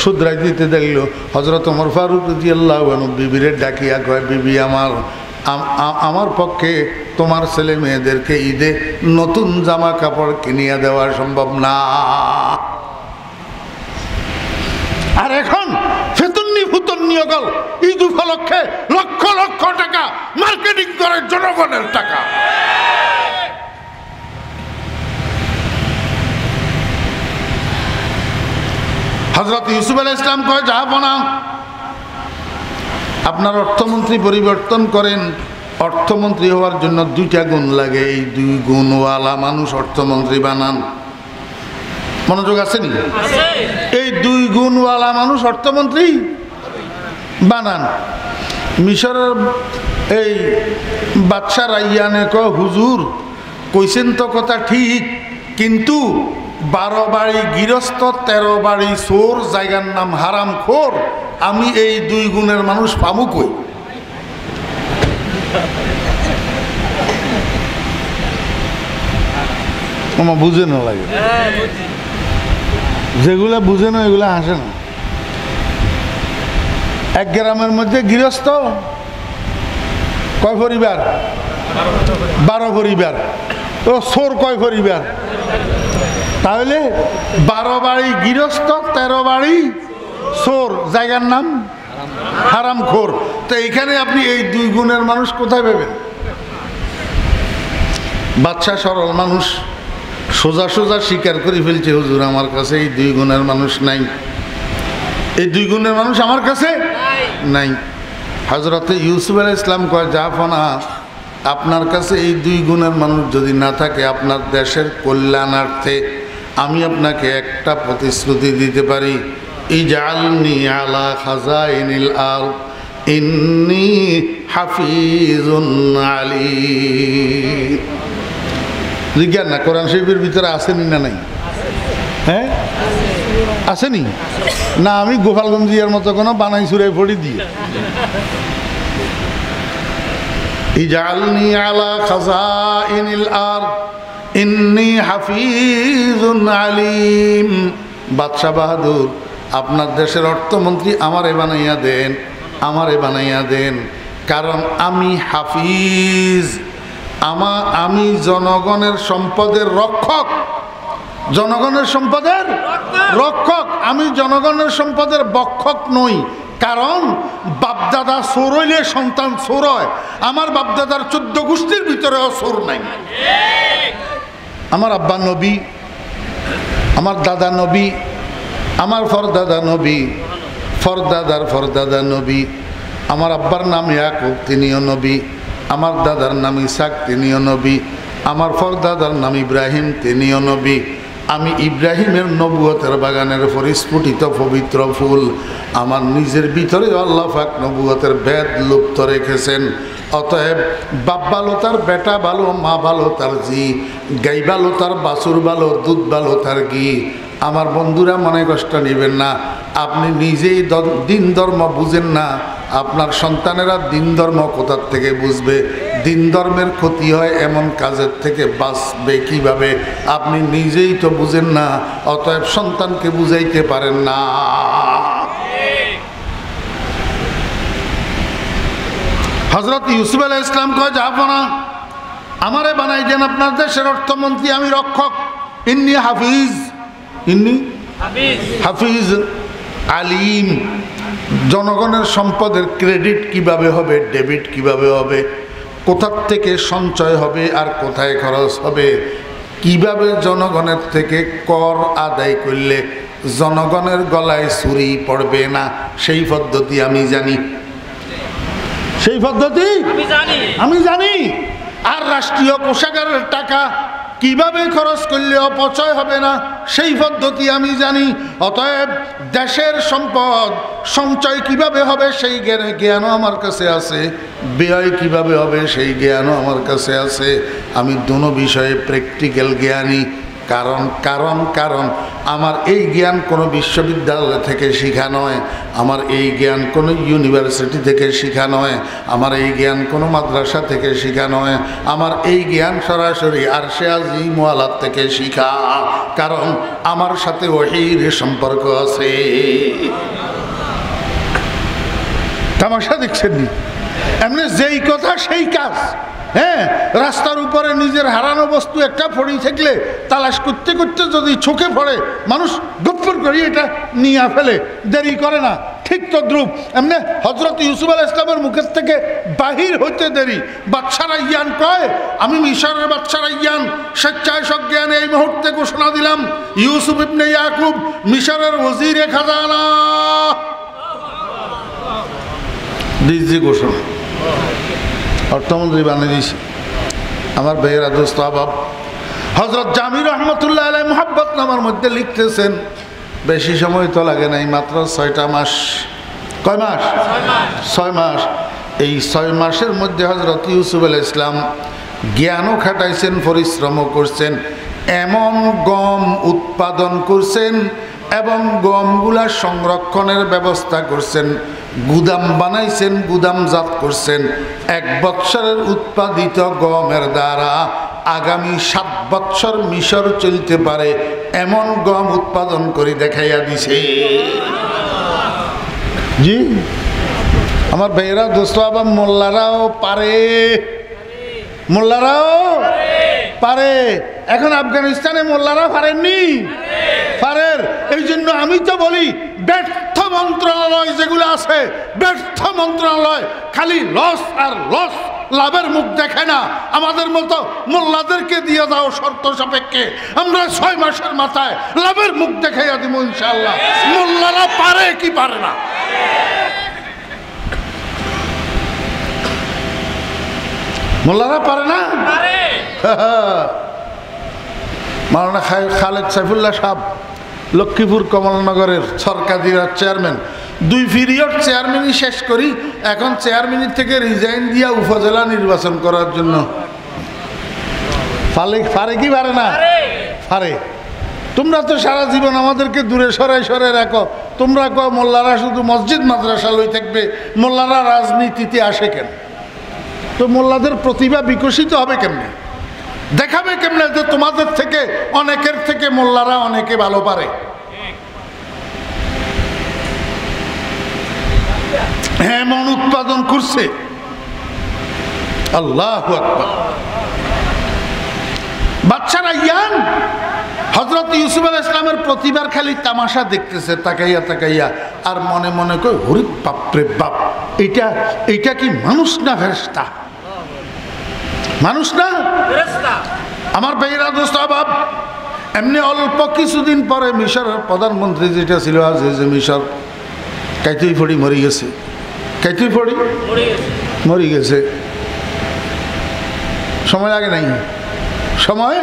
শুধরাই দিতে দিল। হযরত ওমর ফারুক রাদিয়াল্লাহু আনহু বিবিরে ডাকিয়া কয়, বিবি আমার পক্ষে তোমার ছেলে মেয়েদেরকে ঈদে নতুন জামা কাপড় কিনিয়া দেওয়া সম্ভব না। আর এখন ফেতন্নি ফুতন্নি অকল ঈদ উপলক্ষে লক্ষ লক্ষ টাকা মার্কেটিং করে জনগণের টাকা। হযরত ইউসুফ আলাইহিস সালাম কয়, যাবো না, আপনার অর্থমন্ত্রী পরিবর্তন করেন। অর্থমন্ত্রী হওয়ার জন্য 2টা গুণ লাগে, এই 2 গুণওয়ালা মানুষ অর্থমন্ত্রী বানান। মনোযোগ আছেনি? এই 2 গুণওয়ালা মানুষ অর্থমন্ত্রী বানান। মিশরের এই বাদশা রাইয়ানে কয়, হুজুর কইছেন তো কথা ঠিক, কিন্তু 12 বাড়ি গৃহস্থ 13 বাড়ি চোর, জায়গার নাম হারামখোর, আমি এই 2 গুণের মানুষ পাবো কই? আমার বুঝে না লাগে, যেগুলা বুঝে না এগুলা হাসে না। এক গ্রামের মধ্যে গৃহস্থ কয় পরিবার? 12 পরিবার। ও চোর কয় পরিবার? তাহলে 12 বাড়ি গৃহস্থ 13 বাড়ি চোর, জায়গার নাম হারামখোর। তো এইখানে আপনি এই 2 গুণের মানুষ কোথায় পাবেন? বাদশা সরল মানুষ, সোজা সোজা স্বীকার করে ফেলছে, হুজুর আমার কাছে এই 2 গুণের মানুষ নাই, এই 2 গুণের মানুষ আমার কাছে নাই। হযরতে ইউসুফ আলাইহিস সালাম কয়, জাফনা আপনার কাছে এই 2 গুণের মানুষ যদি না থাকে, আপনার দেশের কল্যাণার্থে আমি আপনাকে একটা প্রতিশ্রুতি দিতে পারি, ইজআলনি আলা খাজাইনিল আরদ ইন্নী হাফিজুন আলীম। জিজ্ঞাসা না, কোরআন শরীফের ভিতরে আসেনি না নাই? হ্যাঁ আসেনি না? আমি গোপালগঞ্জিয়ার মতো কোনো বানাই সুরাই পড়ি দিয়ে, ইজআলনি আলা খাজাইনিল আরদ ইন্নী হাফিজুন আলীম। বাদশাহ বাহাদুর, আপনার দেশের অর্থমন্ত্রী আমারে বানাইয়া দেন, আমারে বানাইয়া দেন, কারণ আমি হাফিজ, আমি জনগণের সম্পদের রক্ষক, জনগণের সম্পদের রক্ষক, আমি জনগণের সম্পদের বক্ষক নই। কারণ বাপদাদা চোর হইলে সন্তান চোর হয়, আমার বাপদাদার 14 গোষ্ঠীর ভিতরেও চোর নাই। আমার আব্বা নবী, আমার দাদা নবী, আমার ফরদাদা নবী, ফরদাদার ফরদাদা নবী, আমার আব্বার নাম ইয়াকুব, তিনিও নবী, আমার দাদার নাম ইসাক, তিনিও নবী, আমার ফরদাদার নাম ইব্রাহিম, তিনিও নবী। আমি ইব্রাহিমের নবুয়তের বাগানের পরিস্ফুটিত পবিত্র ফুল, আমার নিজের ভিতরে আল্লাহ পাক নবুয়তের বেদ লুপ্ত রেখেছেন। অতএব বাপ ভালো তার বেটা ভালো, মা ভালো তার জি, গাই ভালো তার বাছুর ভালো, দুধ ভালো তার ঘি। আমার বন্ধুরা মনে কষ্ট নেবেন না, আপনি নিজেই দিন ধর্ম বুঝেন না, আপনার সন্তানেরা দিন ধর্ম কোথার থেকে বুঝবে? দিন ধর্মের ক্ষতি হয় এমন কাজের থেকে বাঁচবে কিভাবে? আপনি নিজেই তো বুঝেন না, অতএব সন্তানকে বুঝাইতে পারেন না। হযরত ইউসুফ আলাইহিস সালাম কয়, জাফনা আমারে বানাই দেন আপনার দেশের অর্থমন্ত্রী, আমি রক্ষক, ইন্নী হাফিজ, ইন্নী হাফিজ আলিম। জনগণের সম্পদের ক্রেডিট কিভাবে হবে, ডেবিট কিভাবে হবে, কোথার থেকে সঞ্চয় হবে আর কোথায় খরচ হবে, কিভাবে জনগণের থেকে কর আদায় করলে জনগণের গলায় ছুরি পড়বে না, সেই পদ্ধতি আমি জানি, সেই পদ্ধতি আমি জানি। আর রাষ্ট্রীয় কোষাগারের টাকা কিভাবে খরচ করলে অপচয় হবে না, সেই পদ্ধতি আমি জানি। অতএব দেশের সম্পদ সঞ্চয় কিভাবে হবে সেই জ্ঞানও আমার কাছে আছে, ব্যয় কিভাবে হবে সেই জ্ঞানও আমার কাছে আছে। আমি দুনো বিষয়ে প্র্যাকটিক্যাল জ্ঞানী। কারণ কারণ কারণ আমার এই জ্ঞান কোনো বিশ্ববিদ্যালয় থেকে শেখা নয়, আমার এই জ্ঞান কোনো ইউনিভার্সিটি থেকে শেখা নয়, আমার এই জ্ঞান কোনো মাদ্রাসা থেকে শেখা নয়, আমার এই জ্ঞান সরাসরি আরশে আজিম ওয়ালার থেকে শেখা। কারণ আমার সাথে ওহীর সম্পর্ক আছে। তামাশা দেখছেন নি? এমনি যেই কথা সেই কাজ। হ্যাঁ, রাস্তার উপরে নিজের হারানো বস্তু একটা পড়ে থাকলে তালাশ করতে করতে যদি চোখে পড়ে, মানুষ গপ্পর করে এটা নিয়ে ফেলে, দেরি করে না। ঠিক তদ্রুপ এমনি হযরত ইউসুফ আলাইহিস সালামের মুখের থেকে বাহির হইতে দেরি। বাদশা রায়্যান কয়, আমি মিশরের বাদশা রায়্যান স্বেচ্ছায় সজ্ঞান এই মুহূর্তে ঘোষণা দিলাম, ইউসুফ ইবনে ইয়াকুব মিশরের ওজিরে খাজানা। দিজি ঘোষণা অর্থমন্ত্রী বানিয়ে দিয়েছে। আমার ভাইয়েরা, দোস্ত আবাব, হযরত জামির রহমতুল্লাহ আলাইহি মুহাব্বত নামার মধ্যে লিখতেছেন, বেশি সময় তো লাগে নাই, মাত্র 6টা মাস। কয় মাস? 6 মাস। এই 6 মাসের মধ্যে হযরত ইউসুফ আলাইহিস সালাম জ্ঞানও খাটাইছেন, পরিশ্রমও করছেন, এমন গম উৎপাদন করছেন এবং গমগুলা সংরক্ষণের ব্যবস্থা করছেন, গুদাম বানাইছেন, গুদামজাত করছেন। 1 বৎসরের উৎপাদিত গমের দ্বারা আগামী 7 বৎসর মিশর চলতে পারে এমন গম উৎপাদন করে দেখাইয়া দিছে। জি আমার ভাইয়েরা, দোস্ত আবার মোল্লারাও পারে, মোল্লারাও পারে। এখন আফগানিস্তানে মোল্লারা পারেননি, পারেন। এই জন্য আমি তো বলি ব্যর্থ মন্ত্রণালয় যেগুলো আছে, ব্যর্থ মন্ত্রণালয় খালি লস আর লস, লাভের মুখ দেখে না। আমাদের মতো মোল্লাদেরকে দিয়ে দাও শর্ত সাপেক্ষে, আমরা 6 মাসের মাথায় লাভের মুখ দেখাইয়া দিব ইনশাআল্লাহ। মোল্লারা পারে কি পারে না? মোল্লারা পারে না? মাওলানা খালেদ সাইফুল্লাহ সাহেব লক্ষ্মীপুর কমলনগরের সরকারি চেয়ারম্যান, 2 পিরিয়ড চেয়ারম্যানই শেষ করি, এখন চেয়ারম্যানের থেকে রিজাইন দিয়া উপজেলা নির্বাচন করার জন্য। পারে কি পারে না? পারে। তোমরা তো সারা জীবন আমাদেরকে দূরে সরাই সরাই রাখো। তোমরা কো মোল্লারা শুধু মসজিদ মাদ্রাসা লই থাকবে, মোল্লারা রাজনীতিতে আসে কেন? তো মোল্লাদের প্রতিভা বিকশিত হবে কেমনে, দেখাবে কেমনে যে তোমাদের থেকে অনেকের থেকে মোল্লারা অনেকে ভালো পারে? এমন উৎপাদন করছে, আল্লাহু আকবার। বাচ্চারা ইয়ান হযরত ইউসুফ আলাইহিস সালামের প্রতিভার খালি তামাশা দেখতেছে তাকাইয়া তাকাইয়া, আর মনে মনে কই হরি বাপরে বাপ, এটা কি মানুষ না ফেরেশতা? মানুষ না ফেরেশতা। আমার ভাইরা দোস্ত বাপ, এমনি অল্প কিছুদিন পরে মিশরের প্রধানমন্ত্রী যেটা ছিল আজিজ মিশর, কাইতুই ফড়ি মরে গেছে। কাইতুই ফড়ি মরে গেছে। সময় লাগে নাই, সময়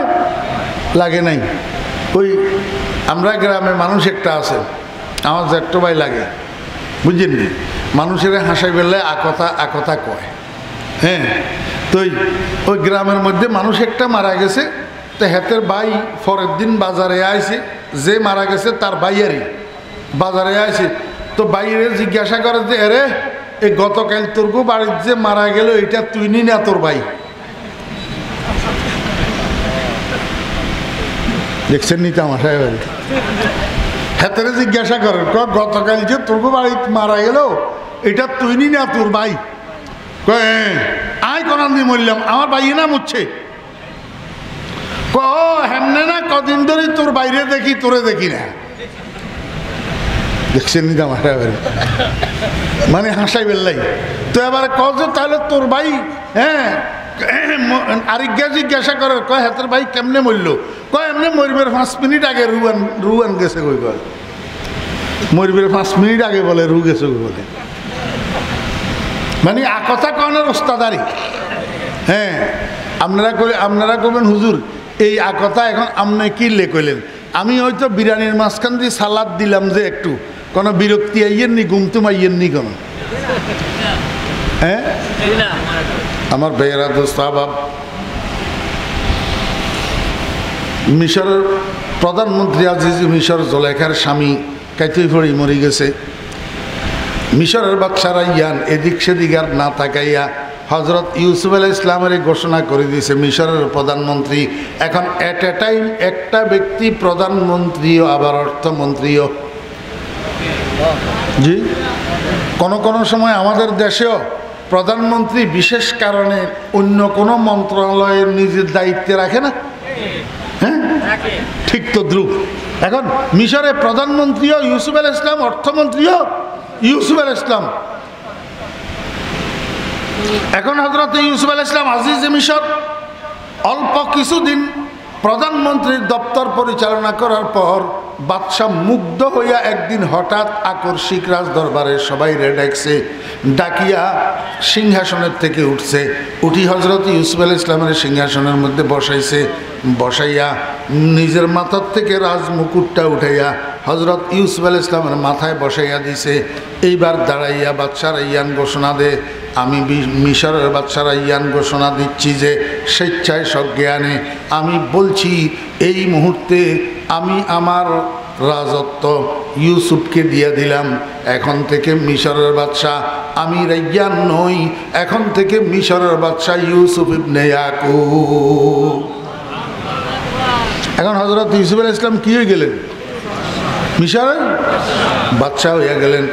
লাগে নাই। ওই আমরা গ্রামে মানুষ একটা আছে, আমার জ্যাঠতো ভাই লাগে, বুঝলেন? মানুষের হাসাই বেলায় আকথা কয়। হ্যাঁ, তো ওই গ্রামের মধ্যে মানুষ একটা মারা গেছে, তো হেতের ভাই পরের দিন বাজারে আইছে, যে মারা গেছে তার ভাইয়ারই বাজারে আইছে। তো বাইরে জিজ্ঞাসা করে যে আরে এই গতকাল তোর বাড়ির যে মারা গেল এটা তুই নি না তোর ভাই? দেখছেন নি তামাশা? হেতেরে জিজ্ঞাসা করে গতকাল যে তোর বাড়িতে মারা গেল এটা তুই নি না তোর ভাই? আয় করান দিয়ে মরলাম, আমার ভাই না মুচ্ছে। হেমনে না, কদিন ধরে তোর বাইরে দেখি, তোরে দেখি না। দেখছেন নি তামাশা? মানে হাসাই বেললাই। তো এবার কজ তাহলে তোর ভাই, হ্যাঁ, আরেকটা জিজ্ঞাসা করে কয় হাতের ভাই কেমনে মরল? কয় এমনি মরবের 5 মিনিট আগে রুয়ান গেছে। কই কয় মরবের 5 মিনিট আগে বলে রু গেছে বলে। মানে আকথা কনের ওস্তাদারি। হ্যাঁ, আপনারা কবেন হুজুর এই আকথা এখন আপনি কি কইলেন? আমি হয়তো বিরিয়ানির মাঝখান দিয়ে সালাদ দিলাম যে একটু, কোনো বিরক্তি আইয়েন নি, ঘুমতুম আইয়েন নি কোনো? হ্যাঁ আমার ভাইয়েরা দোস্ত আবাব, মিশরের প্রধানমন্ত্রী আজিজ মিশর জোলেখার স্বামী কাইতুই ফড়ি মরে গেছে। মিশরের বাচ্চারা ইয়ান এদিক সেদিক আর না তাকাইয়া হজরত ইউসুফ আলাইহিস সালামের ঘোষণা করে দিয়েছে মিশরের প্রধানমন্ত্রী। এখন এট এ টাইম একটা ব্যক্তি প্রধানমন্ত্রীও আবার অর্থমন্ত্রীও। জি, কোনো সময় আমাদের দেশেও প্রধানমন্ত্রী বিশেষ কারণে অন্য কোনো মন্ত্রণালয়ের নিজের দায়িত্বে রাখে না? হ্যাঁ, ঠিক তো দ্রুপ। এখন মিশরে প্রধানমন্ত্রীও ইউসুফ আলাইহিস সালাম, অর্থমন্ত্রীও ইউসুফ আলাইহিস সালাম। এখন হযরত ইউসুফ আলাইহিস সালাম আজিজ মিশর অল্প কিছুদিন প্রধানমন্ত্রীর দপ্তর পরিচালনা করার পর বাদশাহ মুগ্ধ হইয়া একদিন হঠাৎ আকস্মিক রাজ দরবারে সবাই ডাকছে, ডাকিয়া সিংহাসনের থেকে উঠছে, উঠি হজরত ইউসুফ আলাইহিস সালামের সিংহাসনের মধ্যে বসাইছে। বসাইয়া নিজের মাথার থেকে রাজ মুকুটটা উঠাইয়া হজরত ইউসুফ আলাইহিস সালামের মাথায় বসাইয়া দিছে। এইবার দাঁড়াইয়া বাদশাহ ইয়ান ঘোষণা দে, আমি মিশরের বাদশাহ ইয়ান ঘোষণা দিচ্ছি যে স্বেচ্ছায় সজ্ঞানে আমি বলছি এই মুহূর্তে আমি আমার রাজত্ব ইউসুফকে দিয়ে দিলাম। এখন থেকে মিশরের বাদশাহ আমি রাইয়ান নই, এখন থেকে মিশরের বাদশাহ ইউসুফ ইবনে ইয়াকুব। এখন হযরত ইউসুফ আলাইহিস সালাম কি হয়ে গেলেন? মিশরের বাদশাহ হইয়া গেলেন।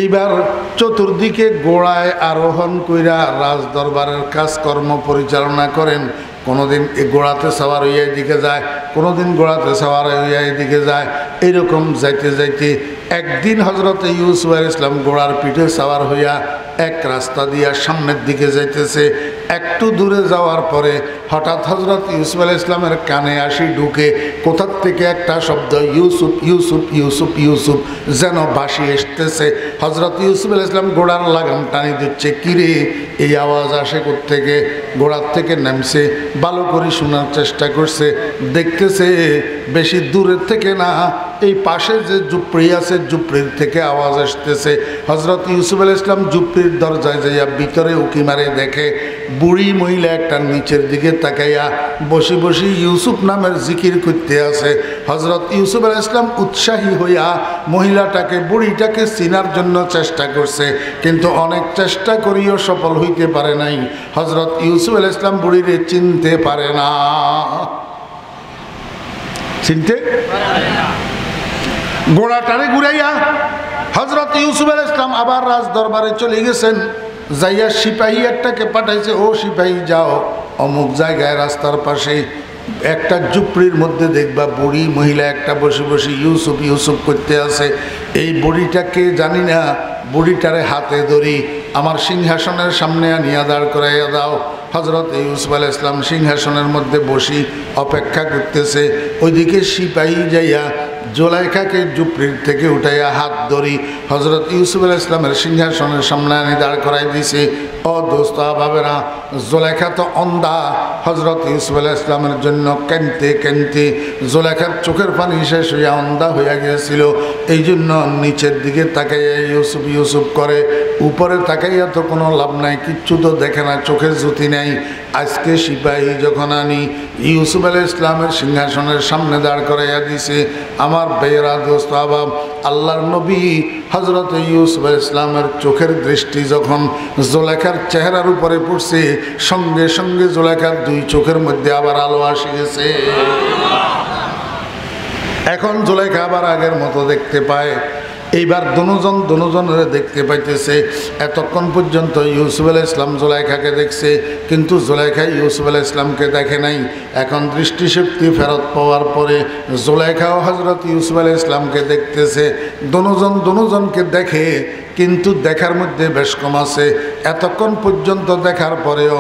এইবার চতুর্দিকে ঘোড়ায় আরোহণ কইরা রাজ দরবারের কাজকর্ম পরিচালনা করেন। কোনোদিন ঘোড়াতে সাওয়ার হইয়া এদিকে যায়, কোনোদিন ঘোড়াতে সাওয়ার হইয়া এদিকে যায়। এইরকম যাইতে যাইতে একদিন হযরত ইউসুফ আলাইহিস সালাম ঘোড়ার পিঠে সাওয়ার হইয়া এক রাস্তা দিয়া সামনের দিকে যাইতেছে। একটু দূরে যাওয়ার পরে হঠাৎ হযরত ইউসুফ আলাইহিস সালামের কানে আসি ঢুকে কোথার থেকে একটা শব্দ ইউসুফ ইউসুফ ইউসুফ ইউসুফ যেন বাসি আসতেছে। হযরত ইউসুফ আলাইহিস সালাম ঘোড়ার লাগাম টানি দিচ্ছে, কিরে এই আওয়াজ আসে কোত্থেকে? ঘোড়ার থেকে নামছে, ভালো করে শোনার চেষ্টা করছে, দেখতেছে বেশি দূরের থেকে না, এই পাশে যে ঝুপড়ি আছে ঝুপড়ির থেকে আওয়াজ আসতেছে। হযরত ইউসুফ আলাইহিস সালাম ঝুপড়ির দরজায় যাইয়া ভিতরে উকি মারে দেখে বুড়ি মহিলা একটা নিচের দিকে তাকাইয়া বসে বসে ইউসুফ নামের জিকির করতে আছে। হযরত ইউসুফ আলাইহিস সালাম উৎসাহী হইয়া মহিলাটাকে বুড়িটাকে চিনার জন্য চেষ্টা করছে, কিন্তু অনেক চেষ্টা করিও সফল হইতে পারে নাই। হযরত ইউসুফ আলাইহিস সালাম বুড়িরে চিনতে পারে না, চিনতে ঘোড়াটারে ঘুরাইয়া হযরত ইউসুফ আলাইহিস সালাম আবার রাজ দরবারে চলে গেছেন। যাইয়া সিপাহী একটাকে পাঠাইছে, ও সিপাহী যাও অমুক জায়গায় রাস্তার পাশে একটা ঝুপড়ির মধ্যে দেখবা বুড়ি মহিলা একটা বসে বসে ইউসুফ ইউসুফ করতে আছে। এই বুড়িটাকে জানি না, বুড়িটারে হাতে ধরি আমার সিংহাসনের সামনে আনিয়া দাঁড় করাইয়া দাও। হযরত ইউসুফ আলাইহিস সালাম সিংহাসনের মধ্যে বসি অপেক্ষা করতেছে। ওইদিকে সিপাহী যাইয়া জুলাইখাকে ঝুপড়ির থেকে উঠাইয়া হাত ধরি হযরত ইউসুফ আলাইহিস সালামের সিংহাসনের সামনে আনি দাঁড় করাই দিছে। ও দোস্ত ভাবেরা, জুলাইখা তো অন্ধা। হযরত ইউসুফ আলাইহিস সালামের জন্য কাঁদতে কাঁদতে জুলাইখার চোখের পানি শেষ হইয়া অন্ধা হইয়া গিয়েছিল। এই জন্য নিচের দিকে তাকাইয়া ইউসুফ ইউসুফ করে, উপরে তাকাইয়া তো কোনো লাভ নাই, কিচ্ছু তো দেখে না, চোখের জ্যোতি নাই। আজকে সিপাহী যখন আনি ইউসুফ আলাইহিস সালামের সিংহাসনের সামনে দাঁড় করাইয়া দিছে, আমার বেয়েরা দোস্ত আবাব, আল্লাহর নবী হযরত ইউসুফ আলাইহিস সালামের চোখের দৃষ্টি যখন জুলাইখার চেহারার উপরে পড়ছে, সঙ্গে সঙ্গে জুলাইখার দুই চোখের মধ্যে আবার আলো আসে গেছে। এখন জুলাইখা আবার আগের মতো দেখতে পায়। এইবার দুজনের দেখতে পাইতেছে। এতক্ষণ পর্যন্ত ইউসুফ আলাইহিস সালাম জুলাইখাকে দেখছে, কিন্তু জুলাইখা ইউসুফ আলাইহিস সালামকে দেখে নাই। এখন দৃষ্টিশক্তি ফেরত পাওয়ার পরে জুলাইখাও হযরত ইউসুফ আলাইহিস সালামকে দেখতেছে। দুজনকে দেখে, কিন্তু দেখার মধ্যে বেশ কম আছে। এতক্ষণ পর্যন্ত দেখার পরেও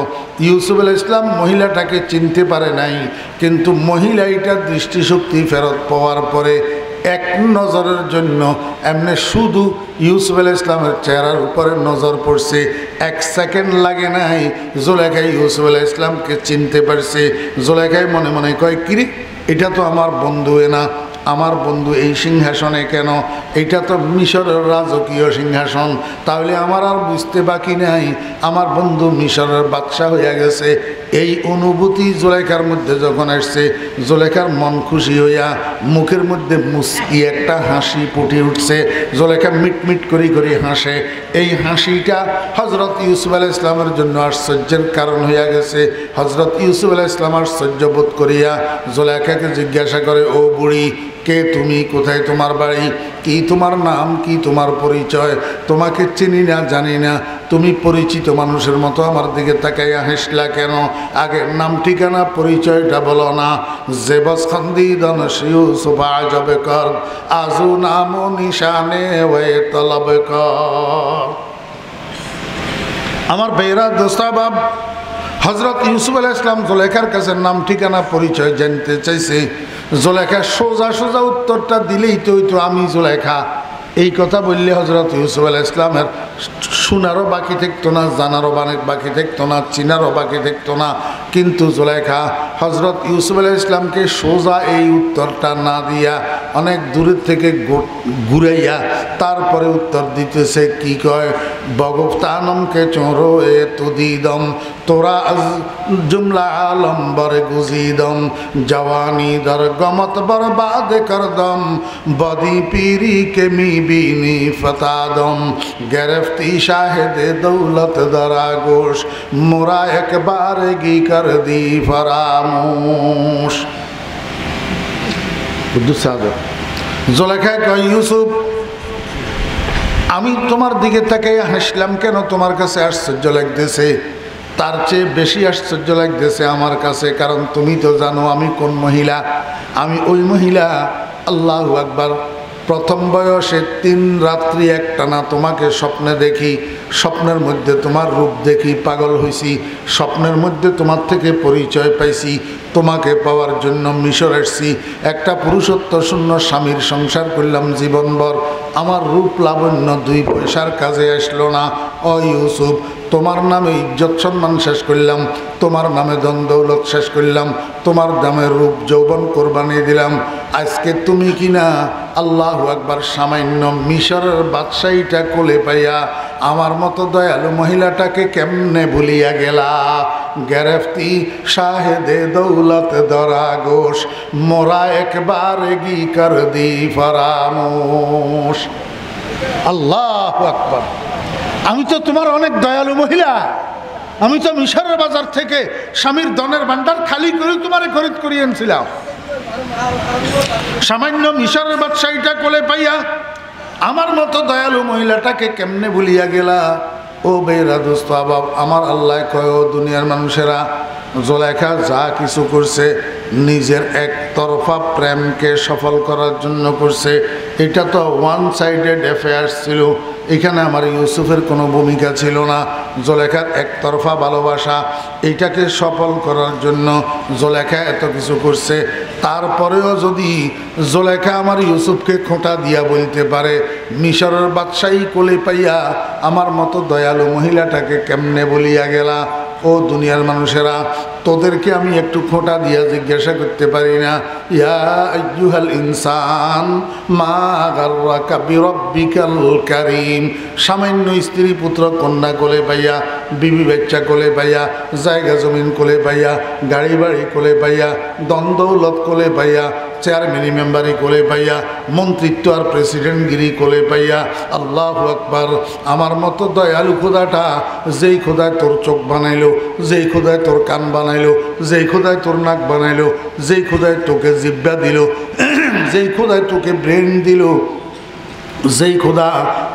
ইউসুফ আলাইহিস সালাম মহিলাটাকে চিনতে পারে নাই, কিন্তু মহিলা এটা দৃষ্টিশক্তি ফেরত পাওয়ার পরে এক নজরের জন্য এমনি শুধু ইউসুফ আলাইহিস সালামের চেহারার উপরে নজর পড়ছে। এক সেকেন্ড লাগে নাই, জুলাইখা ইউসুফ আলাইহিস সালামকে চিনতে পারছে। জুলাইখাই মনে মনে কয়, কিরে এটা তো আমার বন্ধু, না আমার বন্ধু এই সিংহাসনে কেন? এটা তো মিশরের রাজকীয় সিংহাসন, তাহলে আমার আর বুঝতে বাকি নাই আমার বন্ধু মিশরের বাদশাহ হইয়া গেছে। এই অনুভূতি জুলাইখার মধ্যে যখন আসছে, জুলাইখার মন খুশি হইয়া মুখের মধ্যে মুস্কি একটা হাসি ফুটে উঠছে। জুলাইখা মিটমিট করি করি হাসে। এই হাসিটা হযরত ইউসুফ আলাইহিস সালামের জন্য আশ্চর্যের কারণ হইয়া গেছে। হযরত ইউসুফ আলাইহিস সালাম আশ্চর্য বোধ করিয়া জুলাইখাকে জিজ্ঞাসা করে, ও বুড়ি, কে তুমি? কোথায় তোমার বাড়ি? কি তোমার নাম? কি তোমার পরিচয়? তোমাকে চিনি না, জানি না, তুমি পরিচিত মানুষের মতো আমার দিকে তাকাইয়া হাসলা কেন? আগের নাম ঠিকানা পরিচয়টা বলো না। জেবস খান্দিদান ইউসুফ আজবে কর, আজু নাম নিশানে ওয়ে তলবে কর। আমার বেরা দোস্তাবাব, হযরত ইউসুফ আলাইহিস সালাম জুলাইখার কাছে নাম ঠিকানা পরিচয় জানতে চাইছে। জুলাইখা সোজা সোজা উত্তরটা দিলেই তো আমি জুলাইখা, এই কথা বললে হযরত ইউসুফ আলাইহিস সালামের শোনারও বাকি থাকতো না, জানারও বাকি থাকতো না, চিনারও বাকি থাকতো না। কিন্তু জুলেখা হজরত ইউসুফ আলাইহিস সালামকে সোজা এই উত্তরটা না দিয়া অনেক দূরের থেকে ঘুরাইয়া তারপরে উত্তর দিতেছে। কি কয়? বগফতানমকে চোরো এ তুদিদম তোরা জুমলা আলম্বরে গুজিদম জওয়ানি দর গমত বরবাদ করদম বদি পীরি के मी बीनी फतादम गिरफ्ती शाहिद दौलत दरागोश मोरा एक बारगी कर दी फरामोश। জুলেখা কয়, ইউসুফ আমি তোমার দিকে তাকাই হাসলাম কেন? তোমার কাছে আশ্চর্য লাগতেছে? তার চেয়ে বেশি আশ্চর্য লাগতেছে আমার কাছে, কারণ তুমি তো জানো আমি কোন মহিলা। আমি ওই মহিলা, আল্লাহু আকবার, প্রথম বয়সে 3 রাত্রি একটানা তোমাকে স্বপ্নে দেখি, স্বপ্নের মধ্যে তোমার রূপ দেখি, পাগল হইছি। স্বপ্নের মধ্যে তোমার থেকে পরিচয় পাইছি, তোমাকে পাওয়ার জন্য মিশর আসছি। একটা পুরুষত্ব শূন্য স্বামীর সংসার করলাম জীবনভর, আমার রূপ লাবণ্য 2 পয়সার কাজে আসলো না। ও ইউসুফ, তোমার নামে ইজ্জত সম্মান শেষ করলাম, তোমার নামে ধন দৌলত শেষ করলাম, তোমার নামে রূপ যৌবন কোরবানি দিলাম। আজকে তুমি কিনা আল্লাহু আকবার সামান্য মিশরের বাদশাহীটা কোলে পাইয়া আমার মতো দয়ালু মহিলাটাকে কেমনে ভুলিয়া গেলা? গ্রেফতি শাহেদে দৌলত দরাগোশ মোরা একবার গি কর দি ফরামোশ। আল্লাহু আকবার, আমি তো তোমার অনেক দয়ালু মহিলা। আমি তো মিশরের বাজার থেকে স্বামীর ধনের ভান্ডার খালি করে তোমারে খরিদ করিয়ে আনছিলাম। সামান্য মিশরের বাদশাহীটা কোলে পাইয়া আমার মতো দয়ালু মহিলাটাকে কেমনে ভুলিয়া গেলা? ও বেরা দোস্ত আবাব, আমার আল্লাহ কয়, ও দুনিয়ার মানুষেরা, জুলেখা যা কিছু করছে নিজের একতরফা প্রেমকে সফল করার জন্য করছে। এটা তো 1 সাইডেড অ্যাফেয়ার্স ছিল, এখানে আমার ইউসুফের কোনো ভূমিকা ছিল না। জুলেখার একতরফা ভালোবাসা, এইটাকে সফল করার জন্য জুলেখা এত কিছু করছে। তারপরেও যদি জুলেখা আমার ইউসুফকে খোঁটা দিয়া বলতে পারে, মিশরের বাদশাহী কোলে পাইয়া আমার মতো দয়ালু মহিলাটাকে কেমনে বলিয়া গেলা? ও দুনিয়ার মানুষেরা, তোদেরকে আমি একটু খোঁটা দিয়া জিজ্ঞাসা করতে পারি না? ইয়া আইয়ুহাল ইনসান মা গাররাকা বিরব্বিকাল কারীম। সামান্য স্ত্রী পুত্র কন্যা কোলে পাইয়া, বিবি বাচ্চা কোলে পাইয়া, জায়গা জমিন কোলে পাইয়া, গাড়ি বাড়ি কোলে পাইয়া, ধন দৌলত কোলে পাইয়া, চেয়ারম্যান মেম্বারি কোলে পাইয়া, মন্ত্রিত্ব আর প্রেসিডেন্টগিরি কোলে পাইয়া, আল্লাহু আকবার, আমার মতো দয়ালু খোদাটা, যেই খোদায় তোর চোখ বানাইলো, যেই খোদায় তোর কান বানাইলো, যেই খোদায় তোর নাক বানাইলো, যেই খোদায় তোকে জিহ্বা দিল, যেই খোদায় তোকে ব্রেন দিল, যেই খোদা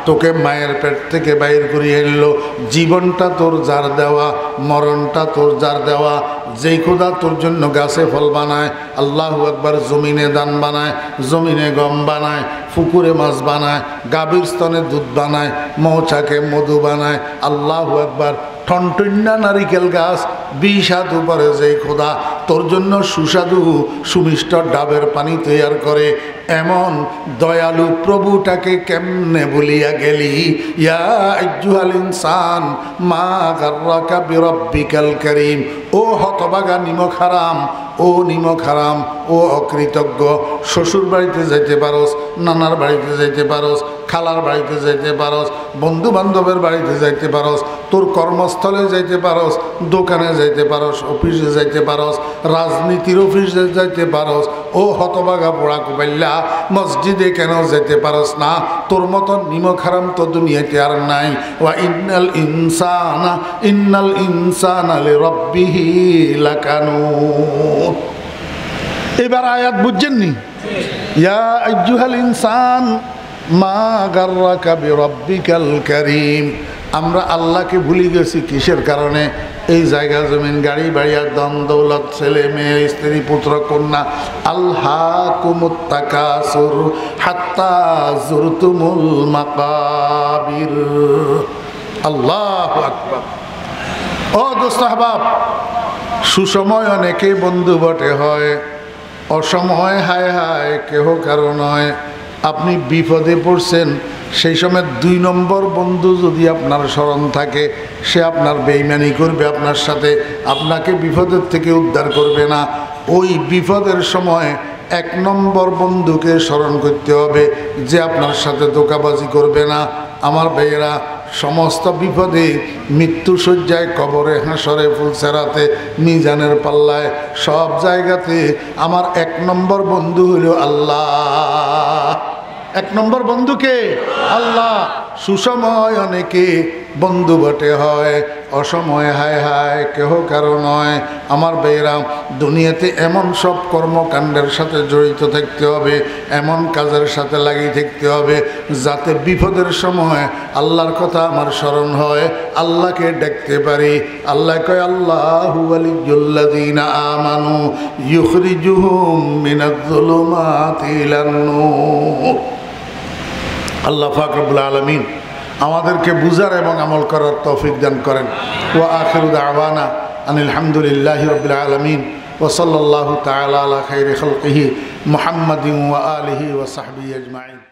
তোকে মায়ের পেট থেকে বাইর করিয়ে এলো, জীবনটা তোর যার দেওয়া, মরণটা তোর যার দেওয়া, যেই খোদা তোর জন্য গাছে ফল বানায়, আল্লাহু আকবার, জমিনে ধান বানায়, জমিনে গম বানায়, পুকুরে মাছ বানায়, গাভীর স্তনে দুধ বানায়, মৌচাকে মধু বানায়, আল্লাহু আকবার, ঠনটন্যা নারিকেল গাছ বিস্বাদু করে যেই খোদা তোর জন্য সুস্বাদু সুমিষ্ট ডাবের পানি তৈয়ার করে, এমন দয়ালু প্রভুটাকে কেমনে বলিয়া গেলি? ইয়া আইয়ুহাল ইনসান মা গাররাকা বিরব্বিকাল কারীম। ও হতভাগা নিমক হারাম, ও নিমক হারাম, ও অকৃতজ্ঞ। শ্বশুর বাড়িতে যাইতে পারস, নানার বাড়িতে যাইতে পারস, খালার বাড়িতে যাইতে পারস, বন্ধু বান্ধবের বাড়িতে যাইতে পারস, তোর কর্মস্থলে যাইতে পারস, দোকানে যাইতে পারস, অফিসে যাইতে পারস, রাজনীতির অফিসে যাইতে পারস। ও হতভাগা পোড়া কুবাইল্লা, মসজিদে কেন যেতে পারস না? তোর মতন নিমক হারাম তো দুনিয়াতে আর নাই। ওয়া ইন্নাল ইনসানা লিরাব্বিহি লাকানুত। এবার আয়াত বুঝছেননি? ইয়া আইয়ুহাল ইনসান মা গাররাকা বিরব্বিকাল কারীম। আমরা আল্লাহকে ভুলে গেছি কিসের কারণে? এই জায়গা জমিন, গাড়ি বাড়ি আর ধন দৌলত, ছেলে মেয়ে, স্ত্রী পুত্র কন্যা। আলহাকুমুত তাকাসুর হাত্তা যুরতুমুল মাকাবির। আল্লাহু আকবার। ও দোস্ত আহবাব, সুসময় অনেকে বন্ধু বটে হয়, অসময় হায় হায় কেহ কারো নয়। আপনি বিপদে পড়ছেন, সেই সময় 2 নম্বর বন্ধু যদি আপনার স্মরণ থাকে, সে আপনার বেঈমানি করবে আপনার সাথে, আপনাকে বিপদের থেকে উদ্ধার করবে না। ওই বিপদের সময় 1 নম্বর বন্ধুকে স্মরণ করতে হবে, যে আপনার সাথে ধোঁকাবাজি করবে না। আমার ভাইয়েরা, সমস্ত বিপদে, মৃত্যু শয্যায়, কবরে, হাসরে, ফুলসেরাতে, মিজানের পাল্লায়, সব জায়গাতে আমার 1 নম্বর বন্ধু হলো আল্লাহ। 1 নম্বর বন্ধুকে আল্লাহ। সুসময় অনেকে বন্ধু বটে হয়, অসময় হায় হায় কেহ কারো নয়। আমার ভাইয়েরা, দুনিয়াতে এমন সব কর্মকাণ্ডের সাথে জড়িত থাকতে হবে, এমন কাজের সাথে লাগিয়ে থাকতে হবে, যাতে বিপদের সময় আল্লাহর কথা আমার স্মরণ হয়, আল্লাহকে ডাকতে পারি। আল্লাহ কয়, আল্লাহু ওয়ালিয়্যুল্লাযীনা আমানু ইউখরিজুহুম মিনাজ-যুলুমাতি ইলান-নূর। আল্লাহ পাক রব্বুল আলামিন আমাদেরকে বুঝার এবং আমল করার তৌফিক দান করেন। ওয়া আখিরু দাওয়ানা আনিল হামদুলিল্লাহি রাব্বিল আলামিন ওয়া সাল্লাল্লাহু তাআলা আলা খাইরি খালকিহি মুহাম্মাদিন ওয়া আলিহি ওয়া সাহবিহি আজমাইন।